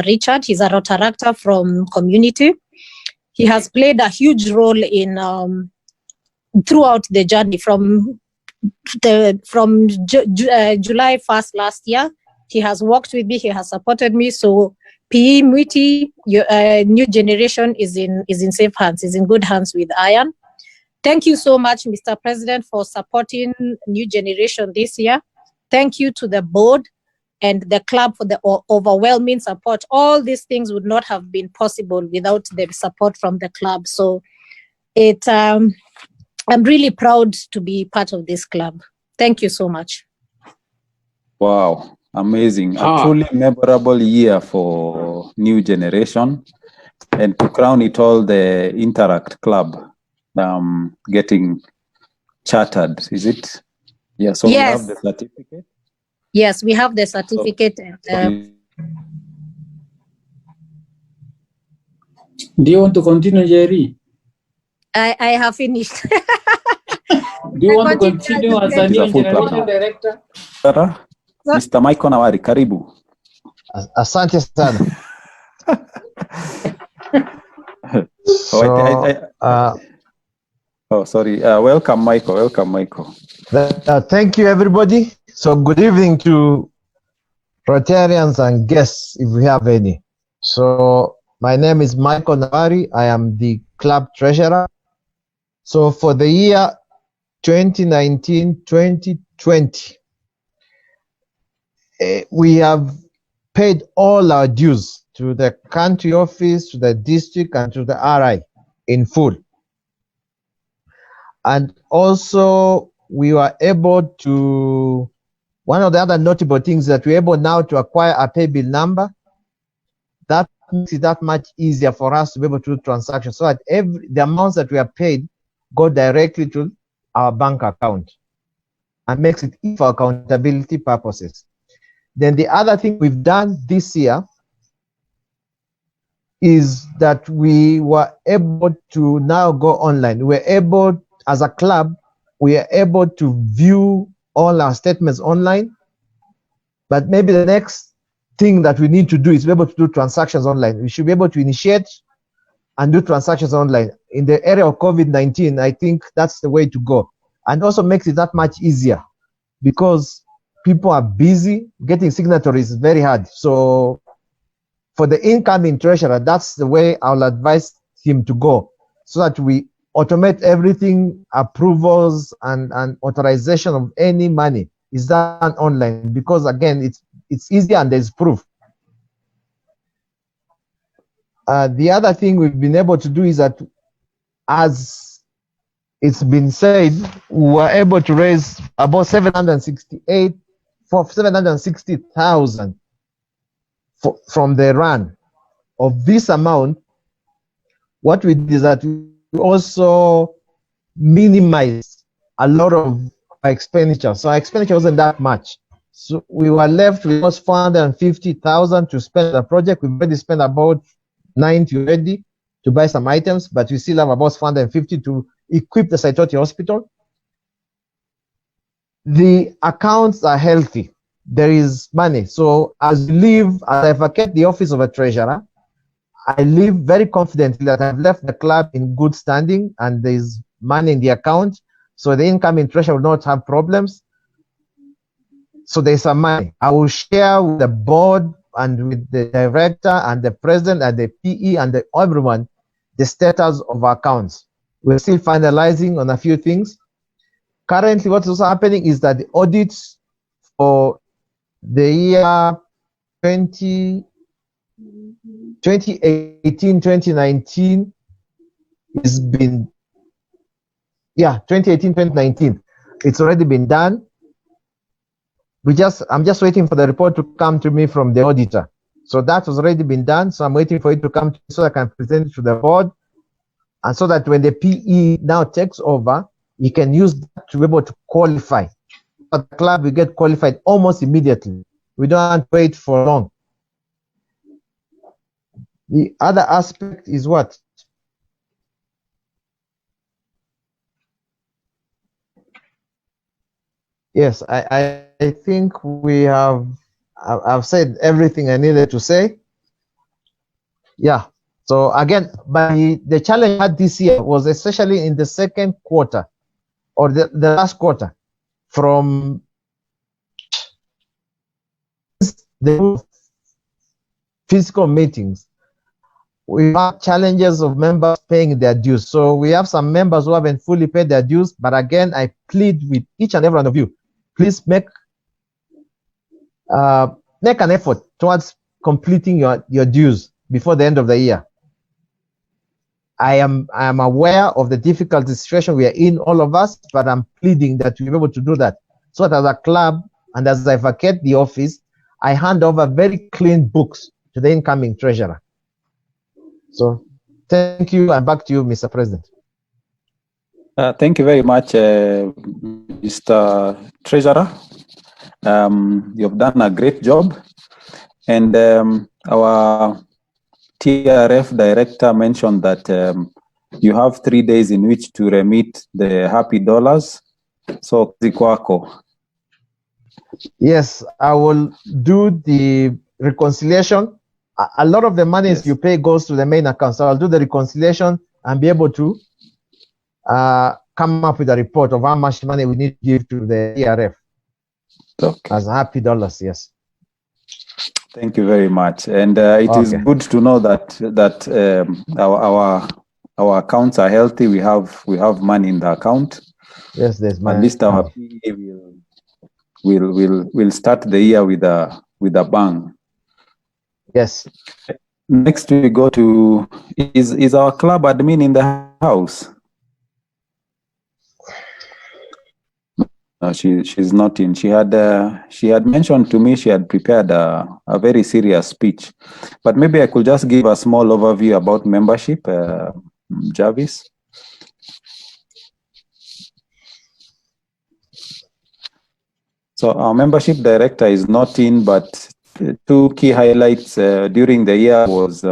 Richard. He's a Rotaractor from community. He has played a huge role in throughout the journey from July 1st last year. He has worked with me. He has supported me. So PE Mwiti, new generation is in safe hands, is in good hands with Ian. Thank you so much, Mr. President, for supporting new generation this year. Thank you to the board and the club for the overwhelming support. All these things would not have been possible without the support from the club. So I'm really proud to be part of this club. Thank you so much. Wow, amazing. A truly memorable year for new generation. And to crown it all, the Interact Club getting chartered, is it? Yeah, so yes. We have the certificate? Yes, we have the certificate. Do you want to continue, Jerry? I have finished. Do you want to continue as a new generation director? Mr. Michael Nawari, karibu. Asante sana. Sorry. Welcome, Michael. Welcome, Michael. Thank you, everybody. So good evening to Rotarians and guests, if we have any. So my name is Michael Nawari. I am the club treasurer. So for the year 2019-2020, we have paid all our dues to the country office, to the district, and to the RI in full. And also, we were able to, one of the other notable things that we're able now to acquire a pay bill number. That makes it that much easier for us to be able to do transactions, so that the amounts that we are paid go directly to our bank account and makes it easy for accountability purposes. Then the other thing we've done this year is that we were able to now go online. We're able, as a club, we are able to view all our statements online. But maybe the next thing that we need to do is be able to do transactions online. We should be able to initiate and do transactions online. In the area of COVID-19, I think that's the way to go. And also makes it that much easier because people are busy. Getting signatories is very hard. So for the incoming treasurer, that's the way I'll advise him to go, so that we automate everything, approvals and authorization of any money is done online, because again, it's easy and there's proof. The other thing we've been able to do is that, as it's been said, we were able to raise about 760,000 from the run. Of this amount, what we did is that we also minimized a lot of our expenditure. So our expenditure wasn't that much. So we were left with almost 450,000 to spend on the project. We've already spent about 90 already to buy some items, but we still have about 450 to equip the Saitoti Hospital. The accounts are healthy. There is money. So as I vacate the office of a treasurer, I live very confidently that I've left the club in good standing and there's money in the account. So the incoming treasurer will not have problems. So there's some money. I will share with the board and with the director and the president and the PE and everyone the status of our accounts. We're still finalizing on a few things. Currently, what's also happening is that the audits for the year 2018-2019 is been, 2018-2019. It's already been done. I'm just waiting for the report to come to me from the auditor. So that has already been done. So I'm waiting for it to come so I can present it to the board. And so that when the PE now takes over, you can use that to be able to qualify. But the club will get qualified almost immediately. We don't have to wait for long. The other aspect is what? Yes, I think I've said everything I needed to say. Yeah. So again, the challenge I had this year was especially in the second quarter or the last quarter from the physical meetings. We have challenges of members paying their dues. So we have some members who haven't fully paid their dues. But again, I plead with each and every one of you, please make an effort towards completing your dues before the end of the year. I am aware of the difficult situation we are in, all of us, but I'm pleading that we're able to do that. So that as a club and as I vacate the office, I hand over very clean books to the incoming treasurer. So thank you, and back to you, Mr. President. Thank you very much, Mr. Treasurer. You've done a great job. And our TRF director mentioned that you have 3 days in which to remit the happy dollars. So, Zikwako. Yes, I will do the reconciliation. A lot of the monies you pay goes to the main account. So I'll do the reconciliation and be able to come up with a report of how much money we need to give to the TRF as happy dollars. Yes. Thank you very much. And it is good to know that our accounts are healthy. We have money in the account. Yes, there's money. At least our PA will start the year with a bang. Yes. Next we go to is our club admin in the house? No, she's not in. She had mentioned to me she had prepared a very serious speech, but maybe I could just give a small overview about membership, Jarvis. So our membership director is not in, but two key highlights during the year was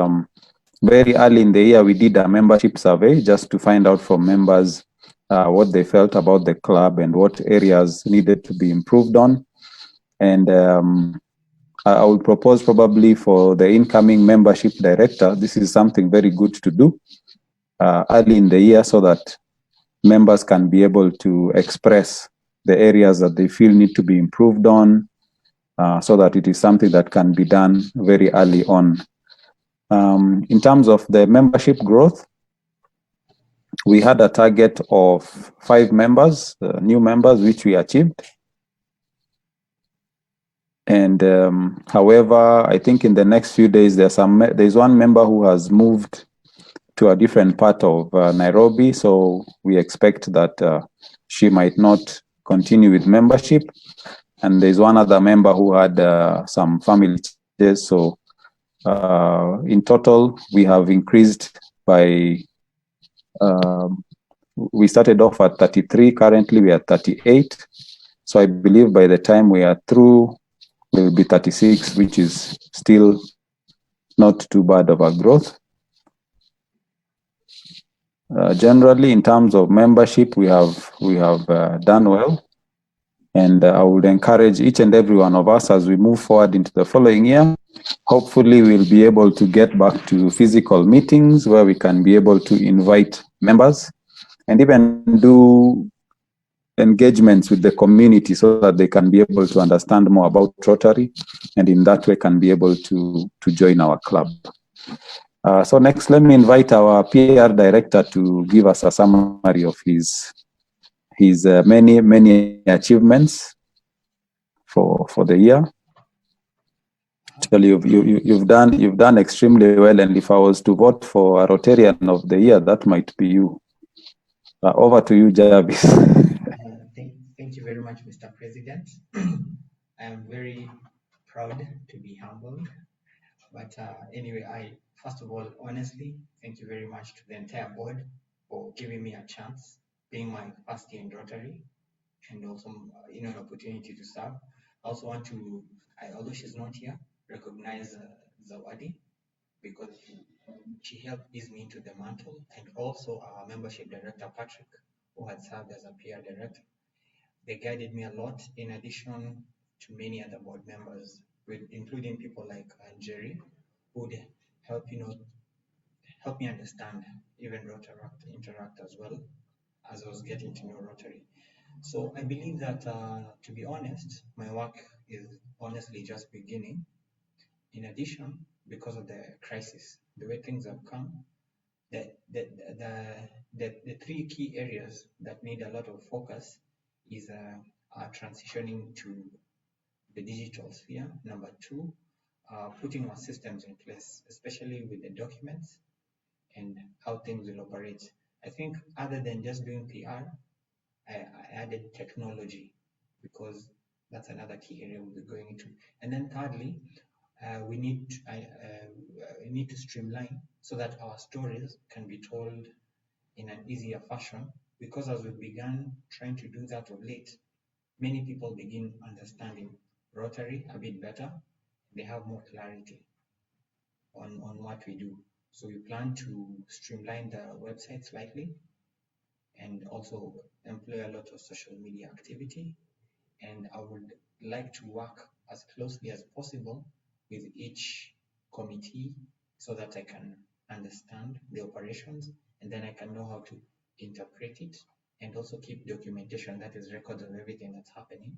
very early in the year we did a membership survey just to find out from members what they felt about the club and what areas needed to be improved on. And I would propose probably for the incoming membership director, this is something very good to do early in the year so that members can be able to express the areas that they feel need to be improved on, so that it is something that can be done very early on. In terms of the membership growth, we had a target of 5 members, new members, which we achieved. And however, I think in the next few days, there's one member who has moved to a different part of Nairobi. So we expect that she might not continue with membership. And there's one other member who had some family changes. So in total, we have increased by, we started off at 33, currently we are 38. So I believe by the time we are through, we'll be 36, which is still not too bad of a growth. Generally, in terms of membership, we have done well. And I would encourage each and every one of us as we move forward into the following year. Hopefully, we'll be able to get back to physical meetings where we can be able to invite members and even do engagements with the community so that they can be able to understand more about Rotary and in that way can be able to join our club. So next, let me invite our PR director to give us a summary of his many achievements for the year. Actually, you've done extremely well, and if I was to vote for a Rotarian of the year, that might be you. Over to you, Jarvis. Thank you very much, Mr. President. I am very proud to be humbled. But anyway, first of all, honestly, thank you very much to the entire board for giving me a chance, being my first year in Rotary, and also an opportunity to serve. I also want to, although she's not here, recognize Zawadi, because she helped ease me into the mantle, and also our membership director, Patrick, who had served as a PR director. They guided me a lot, in addition to many other board members, including people like Jerry, who would help help me understand even interact as well as I was getting to know Rotary. So I believe that, to be honest, my work is honestly just beginning. In addition, because of the crisis, the way things have come, the three key areas that need a lot of focus is transitioning to the digital sphere. Number two, putting our systems in place, especially with the documents and how things will operate. I think other than just doing PR, I added technology, because that's another key area we'll be going into. And then thirdly, we need to streamline so that our stories can be told in an easier fashion, because as we began trying to do that of late, many people begin understanding Rotary a bit better. They have more clarity on what we do. So we plan to streamline the website slightly, and also employ a lot of social media activity. And I would like to work as closely as possible with each committee so that I can understand the operations, and then I can know how to interpret it, and also keep documentation, that is records of everything that's happening,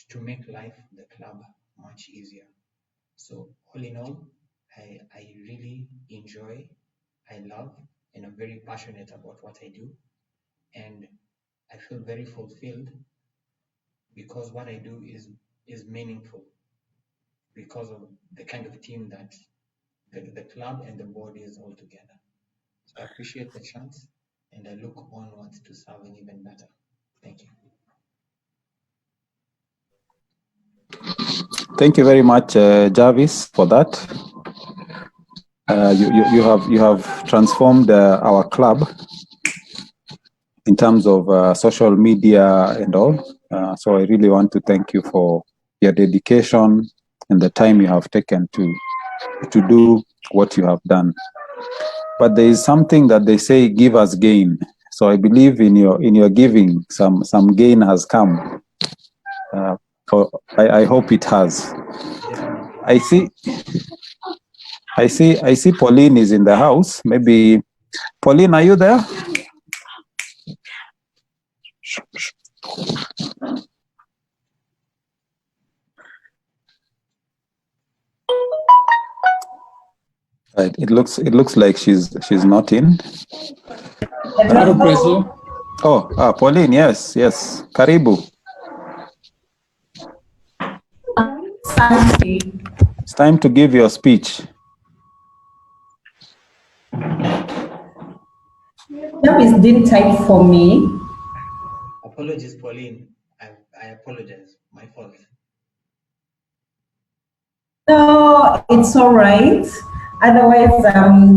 to make life, the club, much easier. So all in all, I really enjoy, I love, and I'm very passionate about what I do. And I feel very fulfilled, because what I do is meaningful, because of the kind of team that the club and the board is all together. So I appreciate the chance, and I look onwards to serving even better. Thank you. Thank you very much, Jarvis, for that. You have transformed our club in terms of social media and all. So I really want to thank you for your dedication and the time you have taken to do what you have done. But there is something that they say, give us gain. So I believe in your giving, some gain has come. I hope it has. I see Pauline is in the house. Maybe Pauline, are you there? Right. It looks like she's not in. Oh, Pauline, yes. Karibu. It's time to give your speech. Jarvis didn't type for me. Apologies, Pauline. I apologize. My fault. No, it's all right. Otherwise,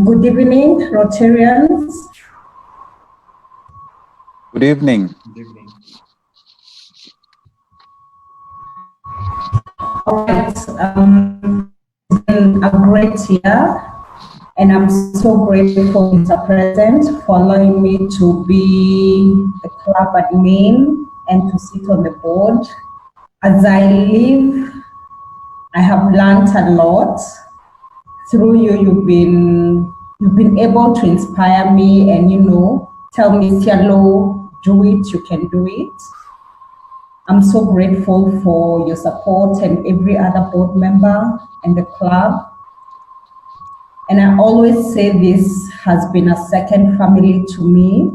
good evening, Rotarians. Good evening. Good evening. All right. It's been a great year, and I'm so grateful, Mr. President, for allowing me to be the club admin and to sit on the board. As I live, I have learned a lot. Through you, you've been able to inspire me and, tell me, Cielo, do it, you can do it. I'm so grateful for your support and every other board member and the club. And I always say this has been a second family to me.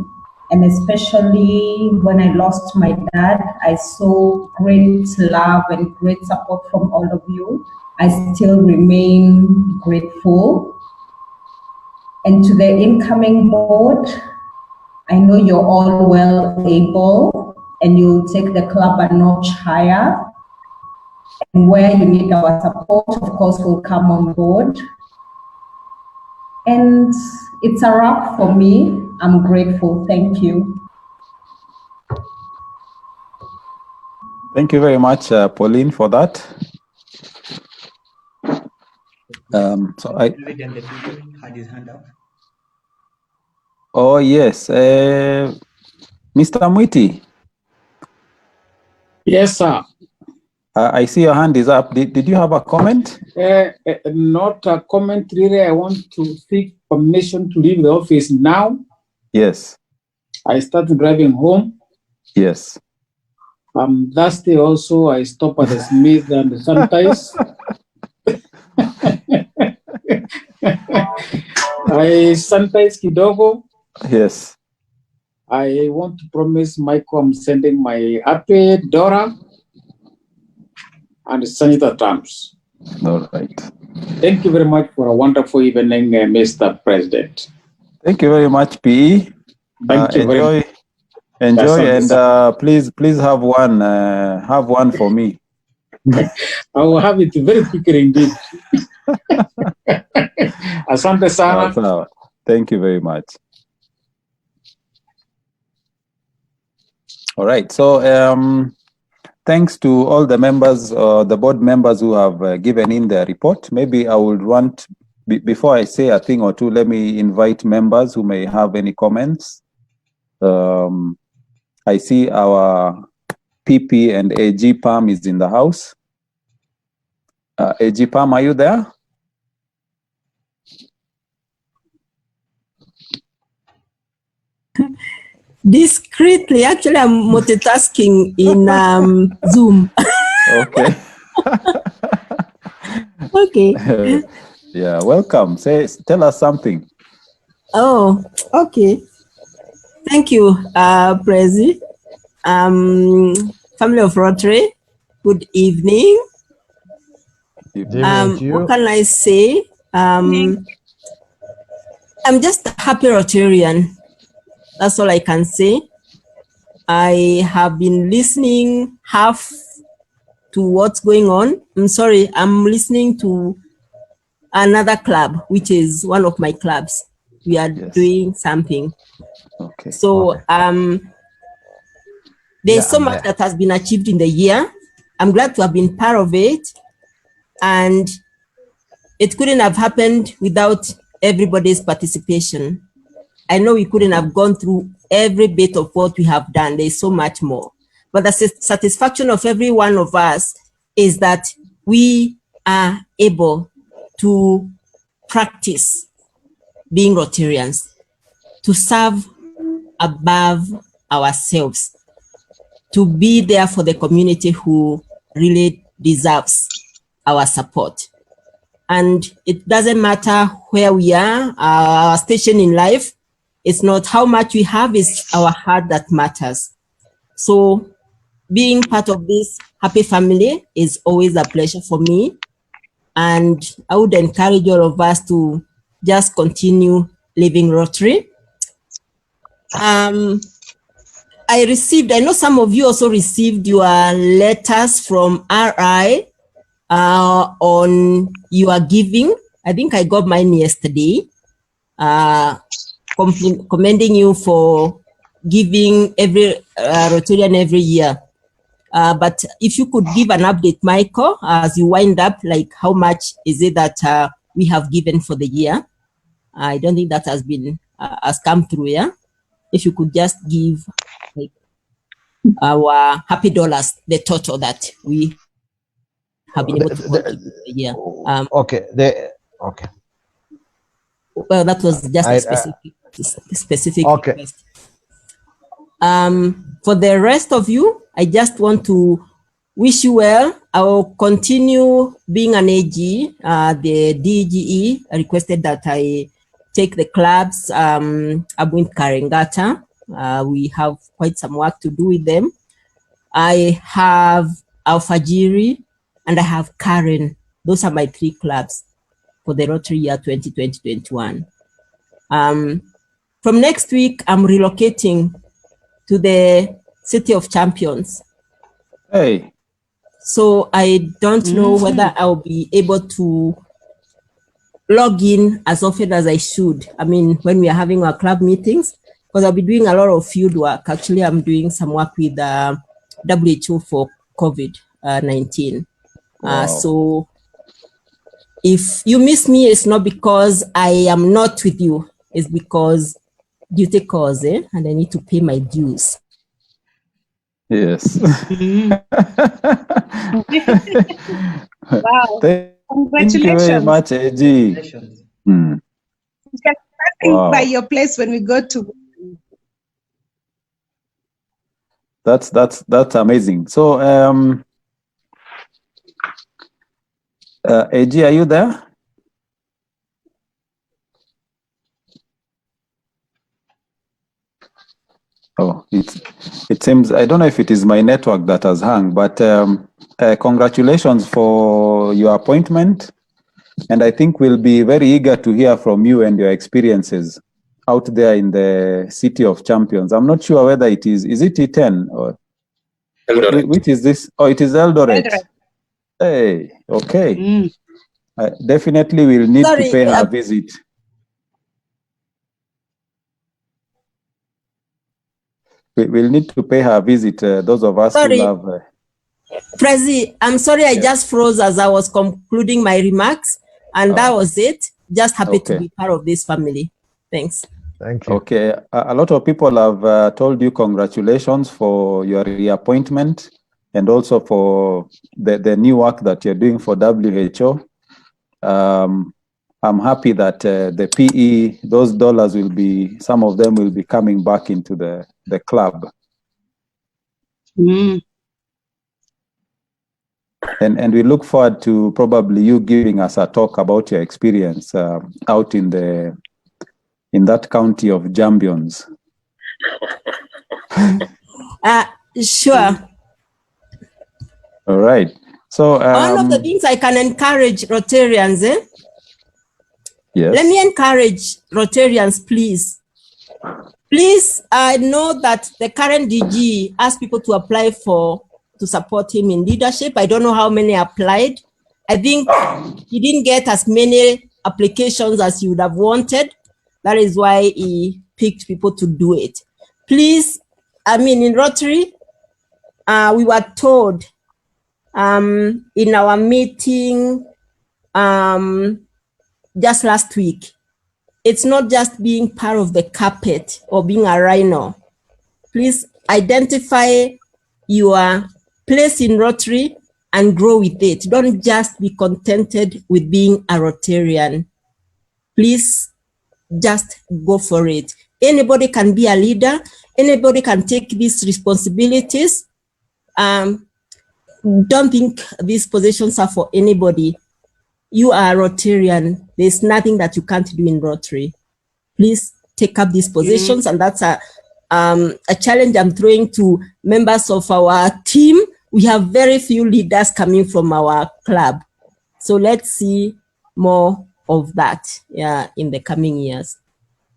And especially when I lost my dad, I saw great love and great support from all of you. I still remain grateful. And to the incoming board, I know you're all well able and you'll take the club a notch higher. And where you need our support, of course, we'll come on board. And it's a wrap for me. I'm grateful. Thank you. Thank you very much, Pauline, for that. David and the people had his hand up. Oh yes, Mr. Mwiti. Yes, sir. I see your hand is up. Did you have a comment? Not a comment really. I want to seek permission to leave the office now. Yes. I started driving home. Yes. I'm thirsty also. I stop at the Smith and the Santais. I Santais kidogo. Yes. I want to promise Michael I'm sending my Ape, Dora, and Senator Trumps. All right. Thank you very much for a wonderful evening, Mr. President. Thank you very much, PE. Thank you very much. Enjoy, and please have one for me. I will have it very quickly indeed. Asante sana. Thank you very much. All right. So thanks to all the members, the board members who have given in their report. Maybe I would want, before I say a thing or two, let me invite members who may have any comments. I see our PP and AG Palm is in the house. AG Palm, are you there? Discreetly, actually, I'm multitasking in Zoom. Okay. Okay. Yeah, welcome. Tell us something. Oh, okay. Thank you, Prezi. Family of Rotary, good evening. What can I say? I'm just a happy Rotarian. That's all I can say. I have been listening half to what's going on. I'm sorry, I'm listening to another club, which is one of my clubs. We are doing something. Okay. So there's so much that has been achieved in the year. I'm glad to have been part of it. And it couldn't have happened without everybody's participation. I know we couldn't have gone through every bit of what we have done. There's so much more. But the satisfaction of every one of us is that we are able to practice being Rotarians, to serve above ourselves, to be there for the community who really deserves our support. And it doesn't matter where we are, our station in life. It's not how much we have, it's our heart that matters. So being part of this happy family is always a pleasure for me. And I would encourage all of us to just continue living Rotary. I know some of you also received your letters from RI on your giving. I think I got mine yesterday. Commending you for giving every Rotarian every year. But if you could give an update, Michael, as you wind up, like how much is it that we have given for the year? I don't think that has been has come through. Yeah, if you could just give like our happy dollars, the total that we have been able to contribute the year. Okay. Okay. Well, that was just a specific okay. request. For the rest of you, I just want to wish you well. I will continue being an AG. The DGE requested that I take the clubs up with Karengata. We have quite some work to do with them. I have Alfajiri and I have Karen. Those are my 3 clubs for the Rotary year 2020-21. From next week, I'm relocating to the City of Champions. Hey. So I don't know whether I'll be able to log in as often as I should. I mean, when we are having our club meetings, because I'll be doing a lot of field work. Actually, I'm doing some work with WHO for COVID-19. Wow. So if you miss me, it's not because I am not with you. It's because duty calls, and I need to pay my dues. Yes. Wow. Thank you very much, AG. Hmm. Wow. By your place when we go to. That's amazing. So, AG, are you there? Oh, it seems, I don't know if it is my network that has hung, but congratulations for your appointment. And I think we'll be very eager to hear from you and your experiences out there in the City of Champions. I'm not sure whether it is it E10 or which is this? Oh, it is Eldoret. Hey, okay. Definitely we'll need to pay her a visit. We'll need to pay her a visit, those of us who love... Prezi, I'm sorry, I just froze as I was concluding my remarks, and that was it. Just happy to be part of this family. Thanks. Thank you. Okay, a lot of people have told you congratulations for your reappointment and also for the new work that you're doing for WHO. I'm happy that the PE, those dollars will be, some of them will be coming back into the club. And we look forward to probably you giving us a talk about your experience out in that county of Champions. Sure. All right. So one of the things I can encourage Rotarians, yes. Let me encourage Rotarians, please. Please, I know that the current DG asked people to apply to support him in leadership. I don't know how many applied. I think he didn't get as many applications as he would have wanted. That is why he picked people to do it. Please, I mean, in Rotary, we were told in our meeting just last week, it's not just being part of the carpet or being a rhino. Please identify your place in Rotary and grow with it. Don't just be contented with being a Rotarian. Please just go for it. Anybody can be a leader. Anybody can take these responsibilities. Don't think these positions are for anybody. You are a Rotarian. There's nothing that you can't do in Rotary. Please take up these positions, and that's a challenge I'm throwing to members of our team. We have very few leaders coming from our club. So let's see more of that in the coming years.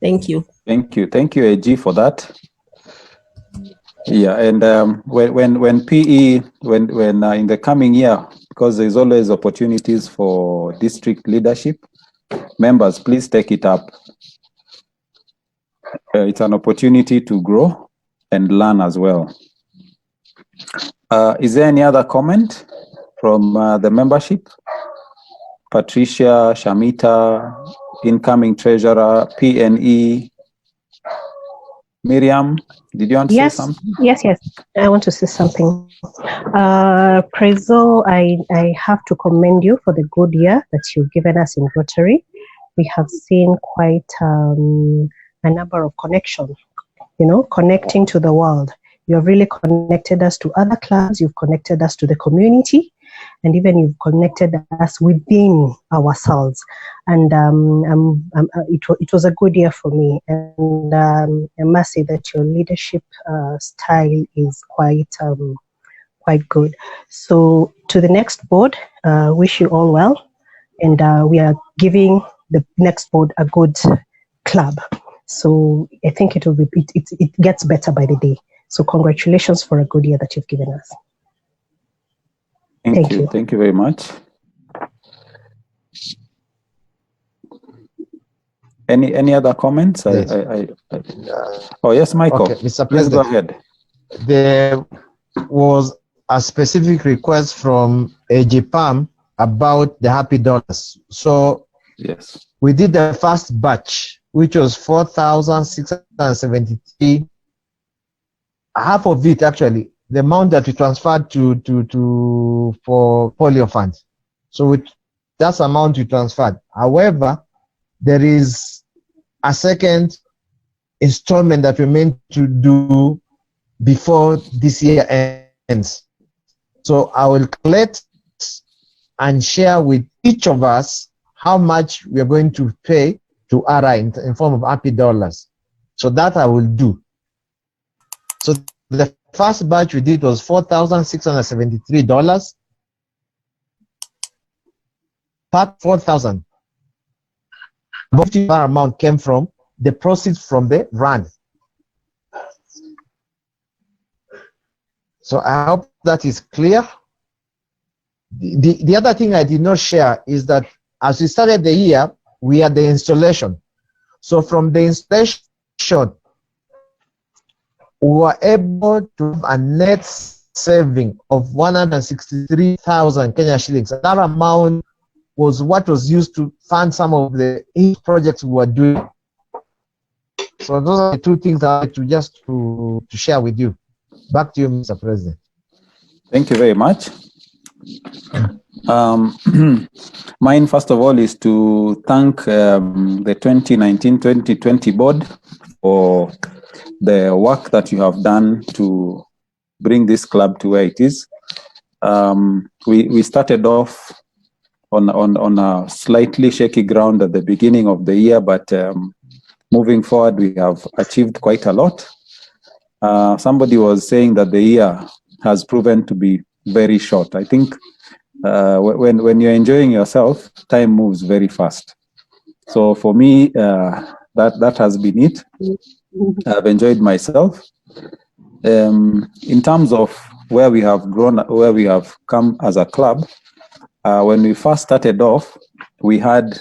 Thank you. Thank you. Thank you, AG, for that. Yeah, and when PE, in the coming year, because there's always opportunities for district leadership, members, please take it up. It's an opportunity to grow and learn as well. Is there any other comment from the membership? Patricia, Shamita, incoming treasurer, PNE, Miriam, did you want to say something? Yes, I want to say something. Prezo, I have to commend you for the good year that you've given us in Rotary. We have seen quite a number of connections, connecting to the world. You have really connected us to other clubs, you've connected us to the community, and even you've connected us within ourselves. And it was a good year for me. And I must say that your leadership style is quite good. So to the next board, wish you all well. And we are giving the next board a good club. So I think it gets better by the day. So congratulations for a good year that you've given us. Thank you. Thank you very much. Any other comments? Yes. Oh, yes, Michael. Okay, Mr. Please go President. ahead. There was a specific request from AGPAM about the happy dollars. So yes, we did the first batch, which was 4,673. Half of it, actually, the amount that we transferred for polio funds. So that's the amount we transferred. However, there is a second installment that we're meant to do before this year ends. So I will collect and share with each of us how much we are going to pay to RI in form of happy dollars. So that I will do. So the first batch we did was $4,673. Part 4,000. Most of our amount came from the proceeds from the run. So I hope that is clear. The other thing I did not share is that as we started the year, we had the installation. So from the installation, we were able to have a net saving of 163,000 Kenya shillings. That amount was what was used to fund some of the projects we were doing. So those are the two things I like to share with you. Back to you, Mr. President. Thank you very much. Mine, first of all, is to thank the 2019-2020 board for the work that you have done to bring this club to where it is. We started off on a slightly shaky ground at the beginning of the year, but moving forward, we have achieved quite a lot. Somebody was saying that the year has proven to be very short. I think when you're enjoying yourself, time moves very fast. So for me, that has been it. I've enjoyed myself. In terms of where we have grown, where we have come as a club, when we first started off, we had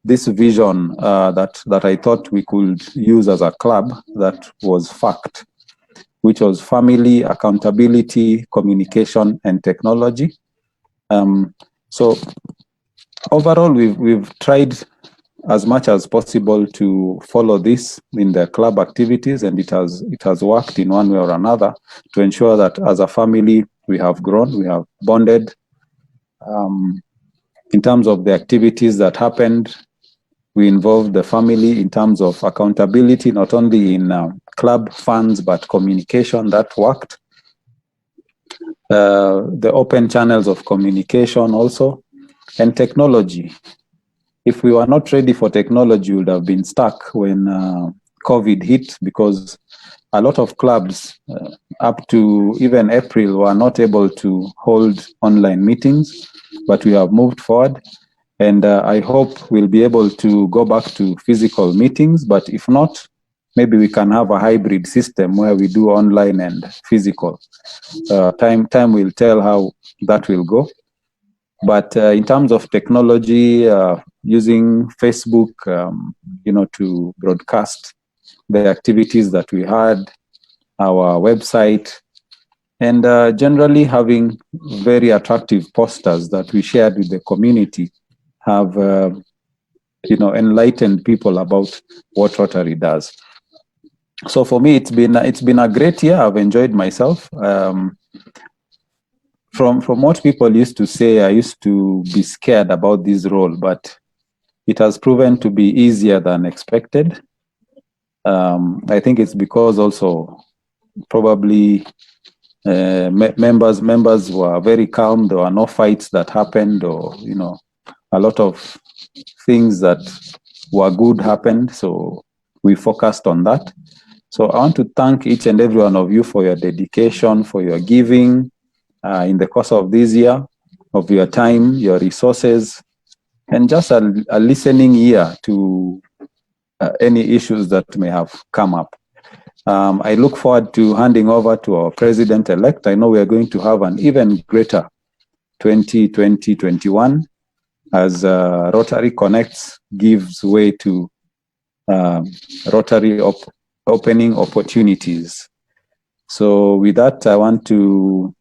this vision that I thought we could use as a club that was FACT, which was family, accountability, communication, and technology. So overall, we've tried as much as possible to follow this in the club activities, and it has worked in one way or another to ensure that as a family we have grown, we have bonded. In terms of the activities that happened, we involved the family in terms of accountability, not only in club funds, but communication that worked. The open channels of communication also, and technology. If we were not ready for technology, we would have been stuck when COVID hit, because a lot of clubs up to even April were not able to hold online meetings, but we have moved forward. And I hope we'll be able to go back to physical meetings, but if not, maybe we can have a hybrid system where we do online and physical. Time will tell how that will go. But in terms of technology, using Facebook, to broadcast the activities that we had, our website, and generally having very attractive posters that we shared with the community have, enlightened people about what Rotary does. So for me, it's been a great year. I've enjoyed myself. From what people used to say, I used to be scared about this role, but it has proven to be easier than expected. I think it's because also probably members were very calm. There were no fights that happened, or a lot of things that were good happened. So we focused on that. So I want to thank each and every one of you for your dedication, for your giving in the course of this year, of your time, your resources, and just a listening ear to any issues that may have come up. I look forward to handing over to our president-elect. I know we are going to have an even greater 2020-21 as Rotary Connects gives way to Rotary opening opportunities. So with that, I want to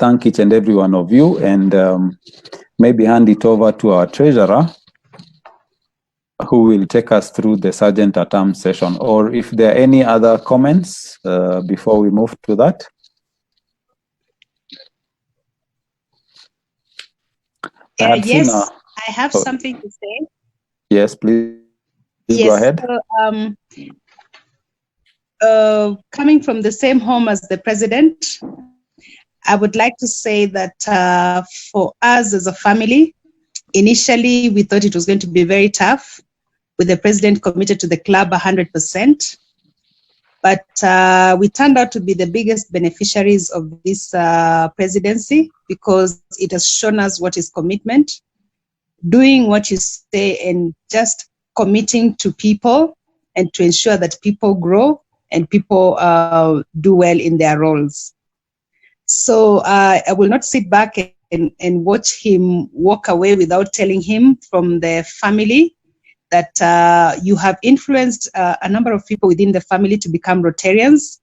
thank each and every one of you, and maybe hand it over to our treasurer, who will take us through the Sergeant at Arms session. Or if there are any other comments before we move to that. Yes, I have something to say. Yes, please. Yes, go ahead. So, coming from the same home as the president, I would like to say that for us as a family, initially we thought it was going to be very tough with the president committed to the club 100%. But we turned out to be the biggest beneficiaries of this presidency, because it has shown us what is commitment, doing what you say, and just committing to people and to ensure that people grow and people do well in their roles. So I will not sit back and watch him walk away without telling him from the family that you have influenced a number of people within the family to become Rotarians.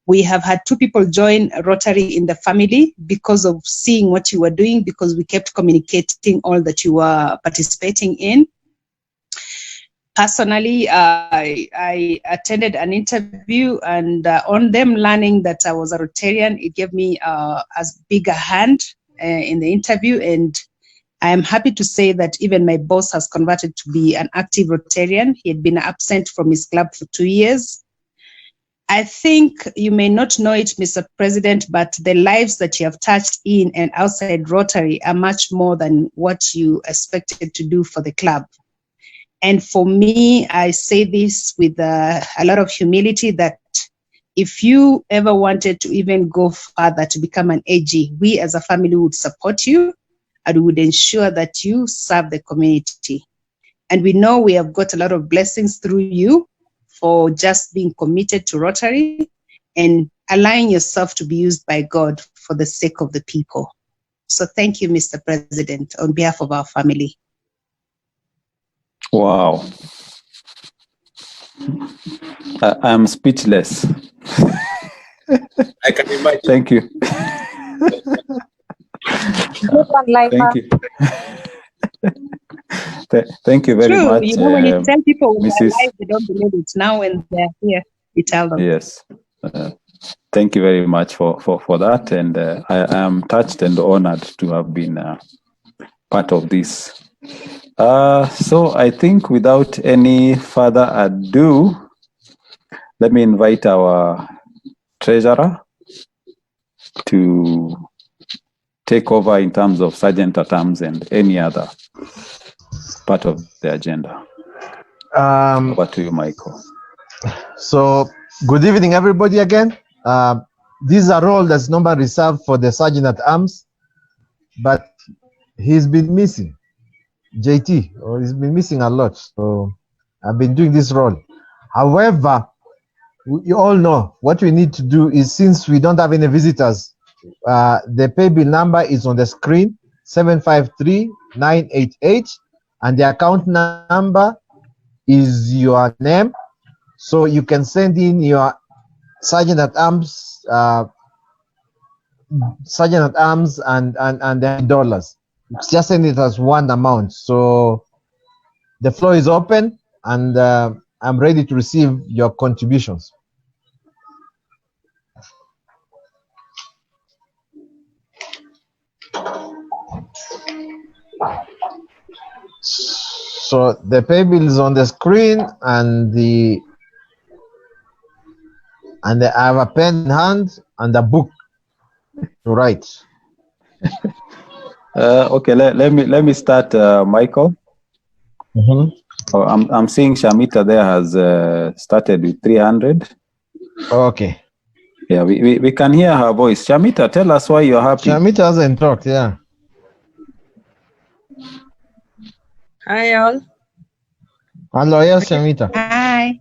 We have had 2 people join Rotary in the family because of seeing what you were doing, because we kept communicating all that you were participating in. Personally, I attended an interview, and on them learning that I was a Rotarian, it gave me as big a hand in the interview. And I am happy to say that even my boss has converted to be an active Rotarian. He had been absent from his club for 2 years. I think you may not know it, Mr. President, but the lives that you have touched in and outside Rotary are much more than what you expected to do for the club. And for me, I say this with a lot of humility, that if you ever wanted to even go further to become an AG, we as a family would support you and we would ensure that you serve the community. And we know we have got a lot of blessings through you for just being committed to Rotary and allowing yourself to be used by God for the sake of the people. So thank you, Mr. President, on behalf of our family. Wow. I'm speechless. I can imagine. Thank you. Thank you. Thank you very True. much. You know, when you tell people when they're Mrs. alive, they don't believe it. Now when they're here, you tell them. Yes. Thank you very much for that. And I am touched and honored to have been part of this. So I think without any further ado, let me invite our treasurer to take over in terms of Sergeant at Arms and any other part of the agenda. Over to you, Michael. So, good evening, everybody, again. This is a role that's normally reserved for the Sergeant at Arms, but he's been missing. JT, or he's been missing a lot. So, I've been doing this role. However, you all know what we need to do is, since we don't have any visitors, the pay bill number is on the screen, 753-988, and the account number is your name. So you can send in your Sergeant at Arms, and the dollars. Just send it as one amount. So the floor is open, and I'm ready to receive your contributions. So the pay bill is on the screen, and I have a pen in hand and a book to write. Okay, let me start, Michael. Mm-hmm. Oh, I'm seeing Shamita there has started with 300. Okay. Yeah, we can hear her voice. Shamita, tell us why you're happy. Shamita hasn't talked, yeah. Hi all. Hello, yes, Shamita. Hi.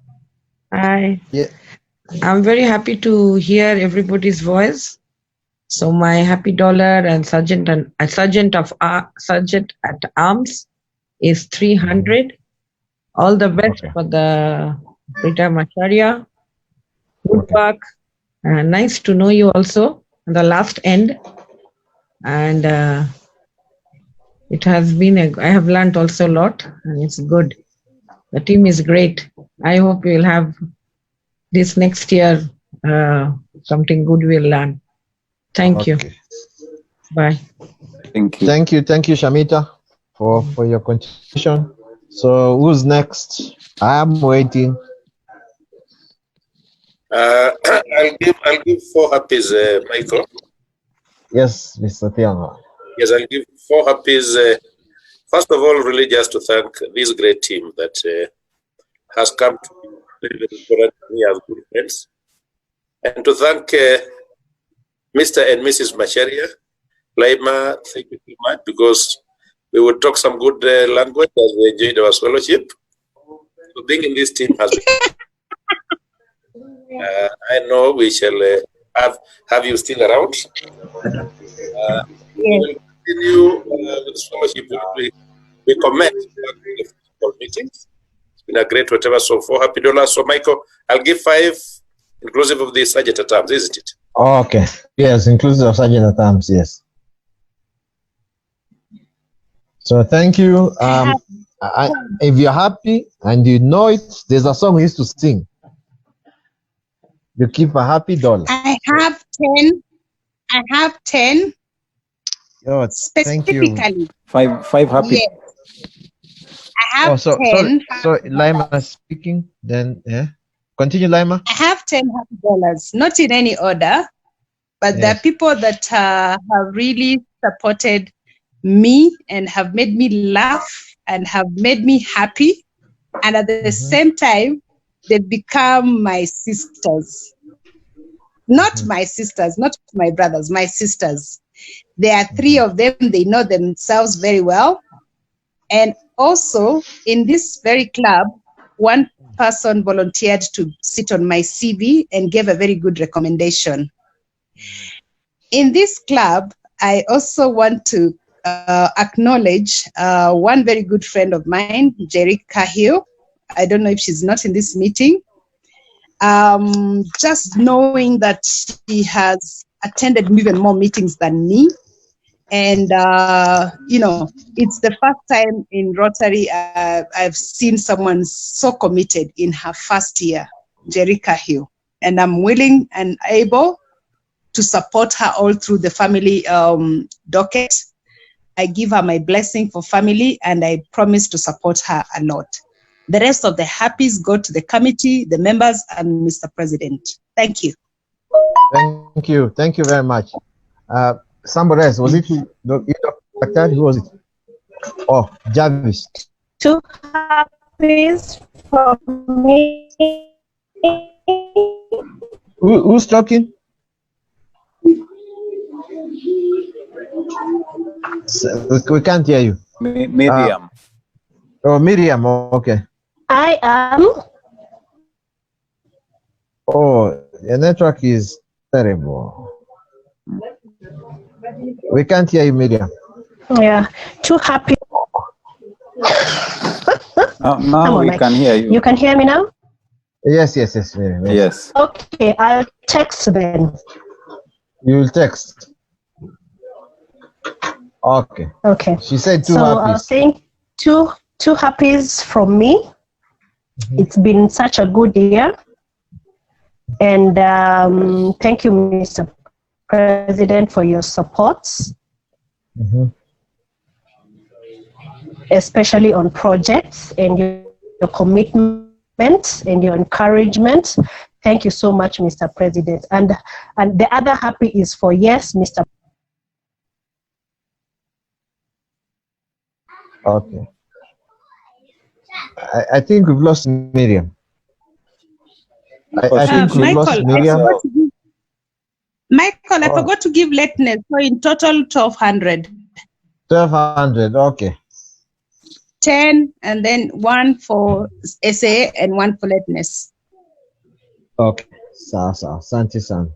Hi. Yeah. I'm very happy to hear everybody's voice. So my happy dollar and sergeant at arms is 300. All the best for the Rita Macharia. Good work. Nice to know you also on the last end. And it has been, I have learned also a lot, and it's good. The team is great. I hope we'll have this next year, something good we'll learn. Thank you. Bye. Thank you, Shamita, for your contribution. So who's next? I'm waiting. I'll give 4 happies, Michael. Yes, Mr. Tiama. Yes, I'll give 4 happies. First of all, really just to thank this great team that has come to be very, very important to me as good friends. And to thank Mr. and Mrs. Macharia. Laima, thank you very much, because we would talk some good language as we enjoyed our fellowship. So being in this team has been I know we shall have you still around. We will continue with this fellowship. We comment the meetings. It's been a great whatever. So 4 happy dollars. So Michael, I'll give 5 inclusive of the sergeant at arms, isn't it? Okay. Yes, inclusive of sergeant at arms, yes. So thank you. If you're happy and you know it, there's a song we used to sing. You keep a happy dollar. I have 10. I have 10. Oh, thank you. Specifically. Five happy. Yes. I have 10. So Lima is speaking. Then continue, Lima. I have 10 happy dollars, not in any order, but there are people that have really supported me and have made me laugh and have made me happy, and at the same time they've become my sisters. Not my sisters, not my brothers, my sisters. There are 3 of them. They know themselves very well. And also in this very club, one person volunteered to sit on my CV and gave a very good recommendation. In this club, I also want to acknowledge one very good friend of mine, Jerry Cahill. I don't know if she's not in this meeting. Just knowing that she has attended even more meetings than me. And, it's the first time in Rotary I've seen someone so committed in her first year, Jerry Cahill. And I'm willing and able to support her all through the family docket. I give her my blessing for family, and I promise to support her a lot. The rest of the happies go to the committee, the members, and Mr. President. Thank you. Thank you. Thank you very much. Somebody else, was it you, Dr. Who was it? Oh, Jarvis. 2 happies from me. Who's talking? We can't hear you. Miriam. Miriam. Okay. I am. Oh, the network is terrible. We can't hear you, Miriam. Yeah. 2 happy. Now we can hear you. You can hear me now? Yes, Miriam. Yes. Okay, I'll text then. You will text. Okay. Okay. She said 2 so happies. I was saying two happies from me. It's been such a good year. And thank you, Mr. President, for your supports, especially on projects and your commitment and your encouragement. Thank you so much, Mr. President. And the other happy is for yes, Mr. Okay. I think we've lost Miriam. I think we've lost Miriam. Michael, I forgot to give lateness. So in total, 1,200. 1,200, okay. 10 and then 1 for SA and 1 for lateness. Okay. Santi san.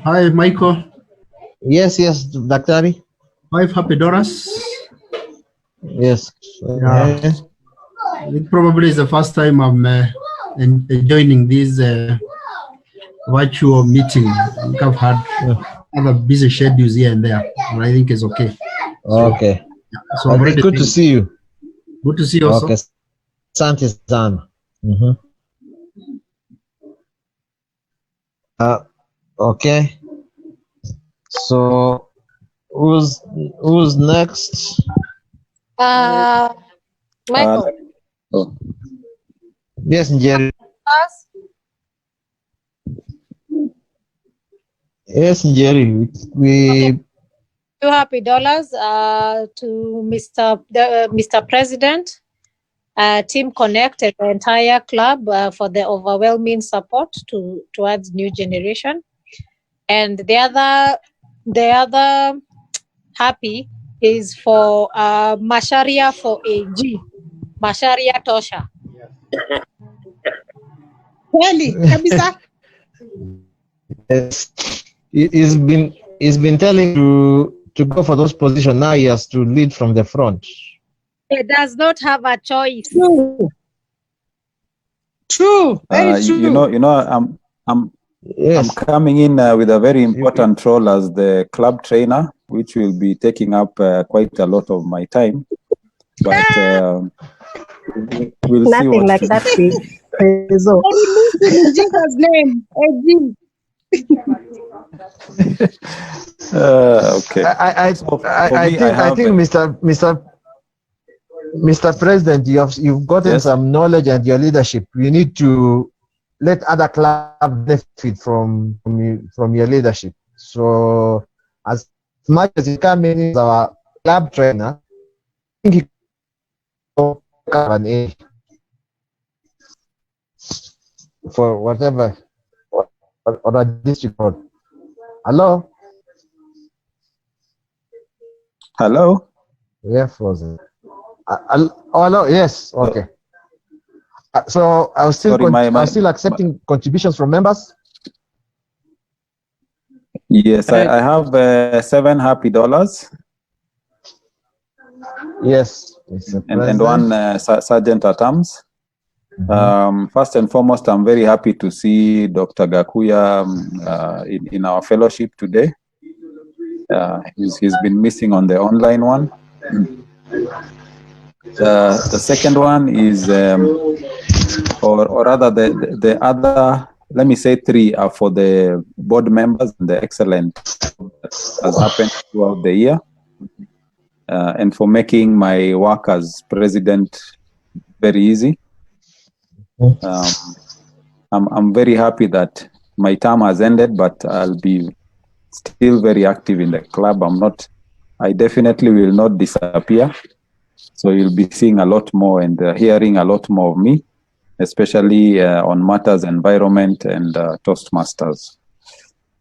Hi, Michael. Yes, yes, Dr. 5 happy dollars. Yes. Yeah. It probably is the first time I'm joining this virtual meeting. I think I've had other busy schedules here and there, but I think it's okay. So, Okay. yeah, so I'm ready. Good to see you. Good to see you also. Okay. Santi San. Okay. So who's next? Michael. Yes, Jerry. Yes, Jerry. We $2 happy dollars to Mr. President, Team Connect, and the entire club for the overwhelming support towards new generation. And the other happy is for Masharia for AG. Masharia Tosha. Kweli kabisa. Yes. He's been telling to go for those positions. Now he has to lead from the front. He does not have a choice. True. Very true. I'm coming in with a very important role as the club trainer, which will be taking up quite a lot of my time. But we'll see Nothing what like that, Rizzo. In Jesus' name. Okay. I think Mr. President, you've gotten some knowledge and your leadership. You need to let other clubs benefit from your leadership. So as much as you come in as our club trainer, I think you can have an A for whatever or a district board. Hello? Hello? Yeah, frozen. Hello, yes, okay. So I was still still accepting contributions from members. Yes, I have 7 happy dollars. Yes, and one sergeant at arms. First and foremost, I'm very happy to see Dr. Gakuya in our fellowship today. He's been missing on the online one. The second one is, or rather the other, let me say 3 are for the board members and the excellent that has happened throughout the year. And for making my work as president very easy. I'm very happy that my term has ended, but I'll be still very active in the club. I definitely will not disappear. So you'll be seeing a lot more and hearing a lot more of me, especially on matters environment and Toastmasters.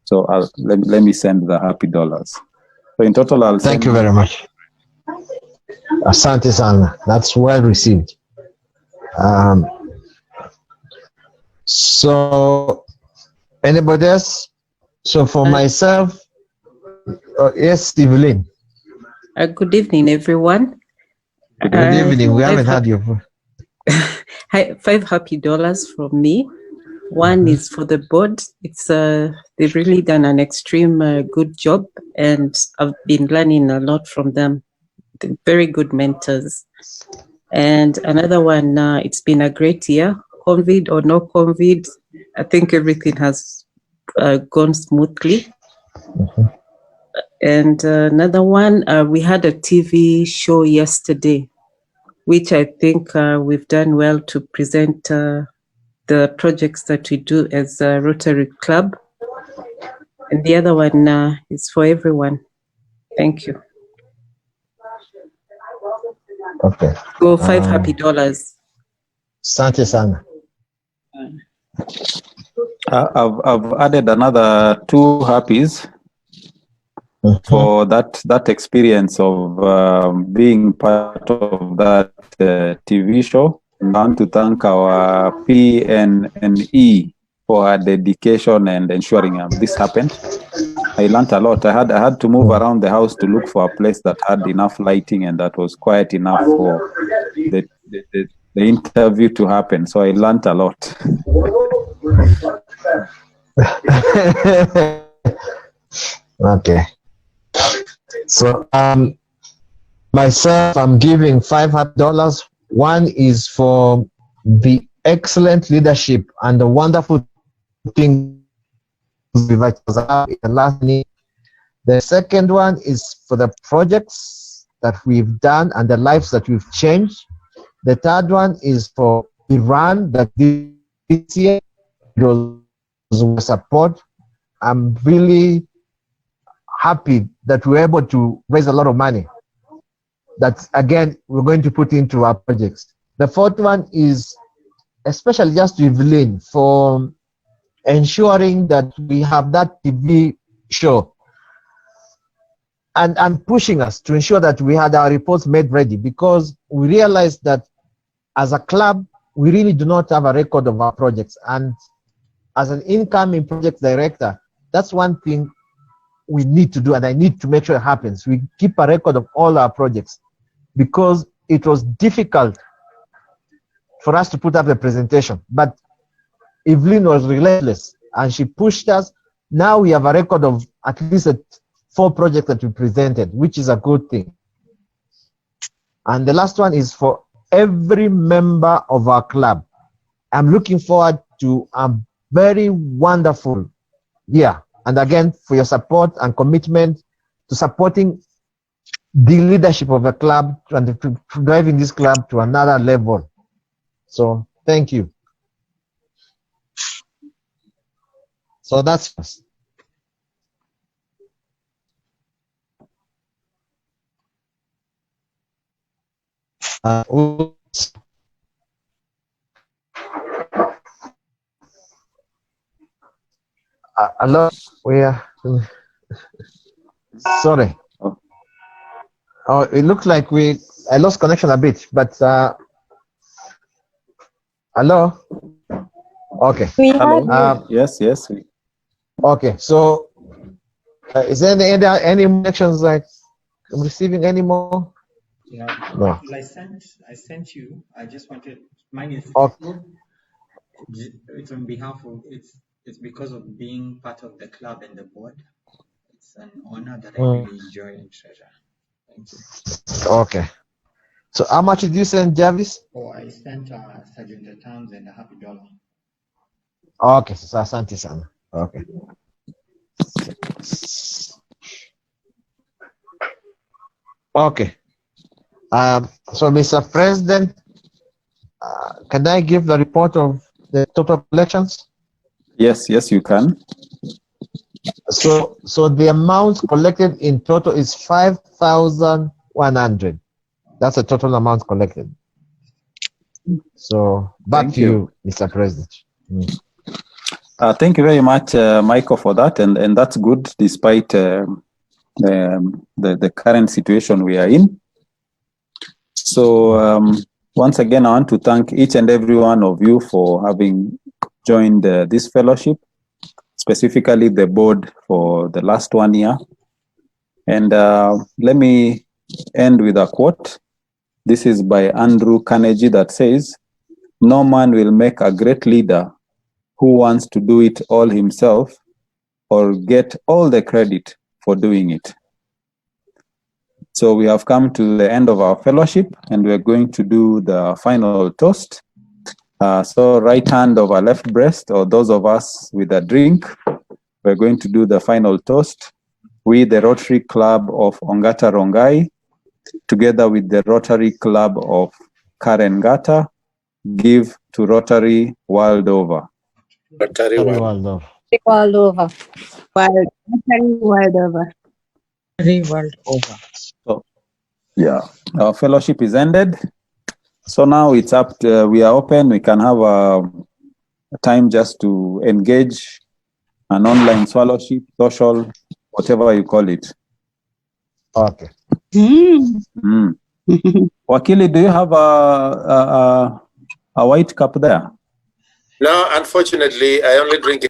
So let me send the happy dollars. So in total, I'll Thank you very much. Asante sana. That's well received. So anybody else? So for myself, yes, Evelyn. Good evening, everyone. Good evening. We haven't had your voice. 5 happy dollars from me. One is for the board. They've really done an extreme good job, and I've been learning a lot from them. They're very good mentors. And another one, it's been a great year. COVID or no COVID, I think everything has gone smoothly. And another one, we had a TV show yesterday, which I think we've done well to present the projects that we do as a Rotary Club. And the other one is for everyone. Thank you. Okay. Go 5 happy dollars. Sante sana. I've added another 2 happies for that experience of being part of that TV show. I want to thank our PNE for her dedication and ensuring this happened. I learned a lot. I had to move around the house to look for a place that had enough lighting and that was quiet enough for the interview to happen. So I learned a lot. Okay. So myself, I'm giving $500. One is for the excellent leadership and the wonderful things we've achieved in last year. The second one is for the projects that we've done and the lives that we've changed. The third one is for Iran that this year was support. I'm really happy that we're able to raise a lot of money that again we're going to put into our projects. The fourth one is especially just to Evelyn for ensuring that we have that TV show and pushing us to ensure that we had our reports made ready, because we realized that as a club we really do not have a record of our projects, and as an incoming project director, that's one thing we need to do, and I need to make sure it happens. We keep a record of all our projects, because it was difficult for us to put up the presentation. But Evelyn was relentless and she pushed us. Now we have a record of at least 4 projects that we presented, which is a good thing. And the last one is for every member of our club. I'm looking forward to a very wonderful year. And again, for your support and commitment to supporting the leadership of the club and to driving this club to another level. So thank you. So that's hello, we are sorry. Oh, it looks like I lost connection a bit, but hello. Okay. Hello. Yes. Okay. So, is there any connections like I'm receiving any more? Yeah. No. I sent you. I just wanted mine is Okay. it's on behalf of it's because of being part of the club and the board. It's an honor that I really enjoy and treasure. Thank you. Okay. So how much did you send, Jarvis? Oh, I sent Sergeant at Times and $50. Okay, so asante sana. Okay. Okay. So Mr. President, can I give the report of the total collections? Yes, you can. So the amount collected in total is 5,100. That's the total amount collected. So back to you, Mr. President. Thank you very much, Michael, for that, and that's good despite the current situation we are in. So once again, I want to thank each and every one of you for having joined this fellowship, specifically the board for the last 1 year. And let me end with a quote. This is by Andrew Carnegie that says, "No man will make a great leader who wants to do it all himself or get all the credit for doing it." So we have come to the end of our fellowship and we're going to do the final toast. So right hand over left breast, or those of us with a drink, we're going to do the final toast. We, the Rotary Club of Ongata Rongai, together with the Rotary Club of Karengata, give to Rotary world over. Rotary world. World over. World over. World over. So, yeah, our fellowship is ended. So now it's up to, we are open. We can have a time just to engage an online fellowship, social, whatever you call it. Okay. Wakili, do you have a white cup there? No, unfortunately, I only drink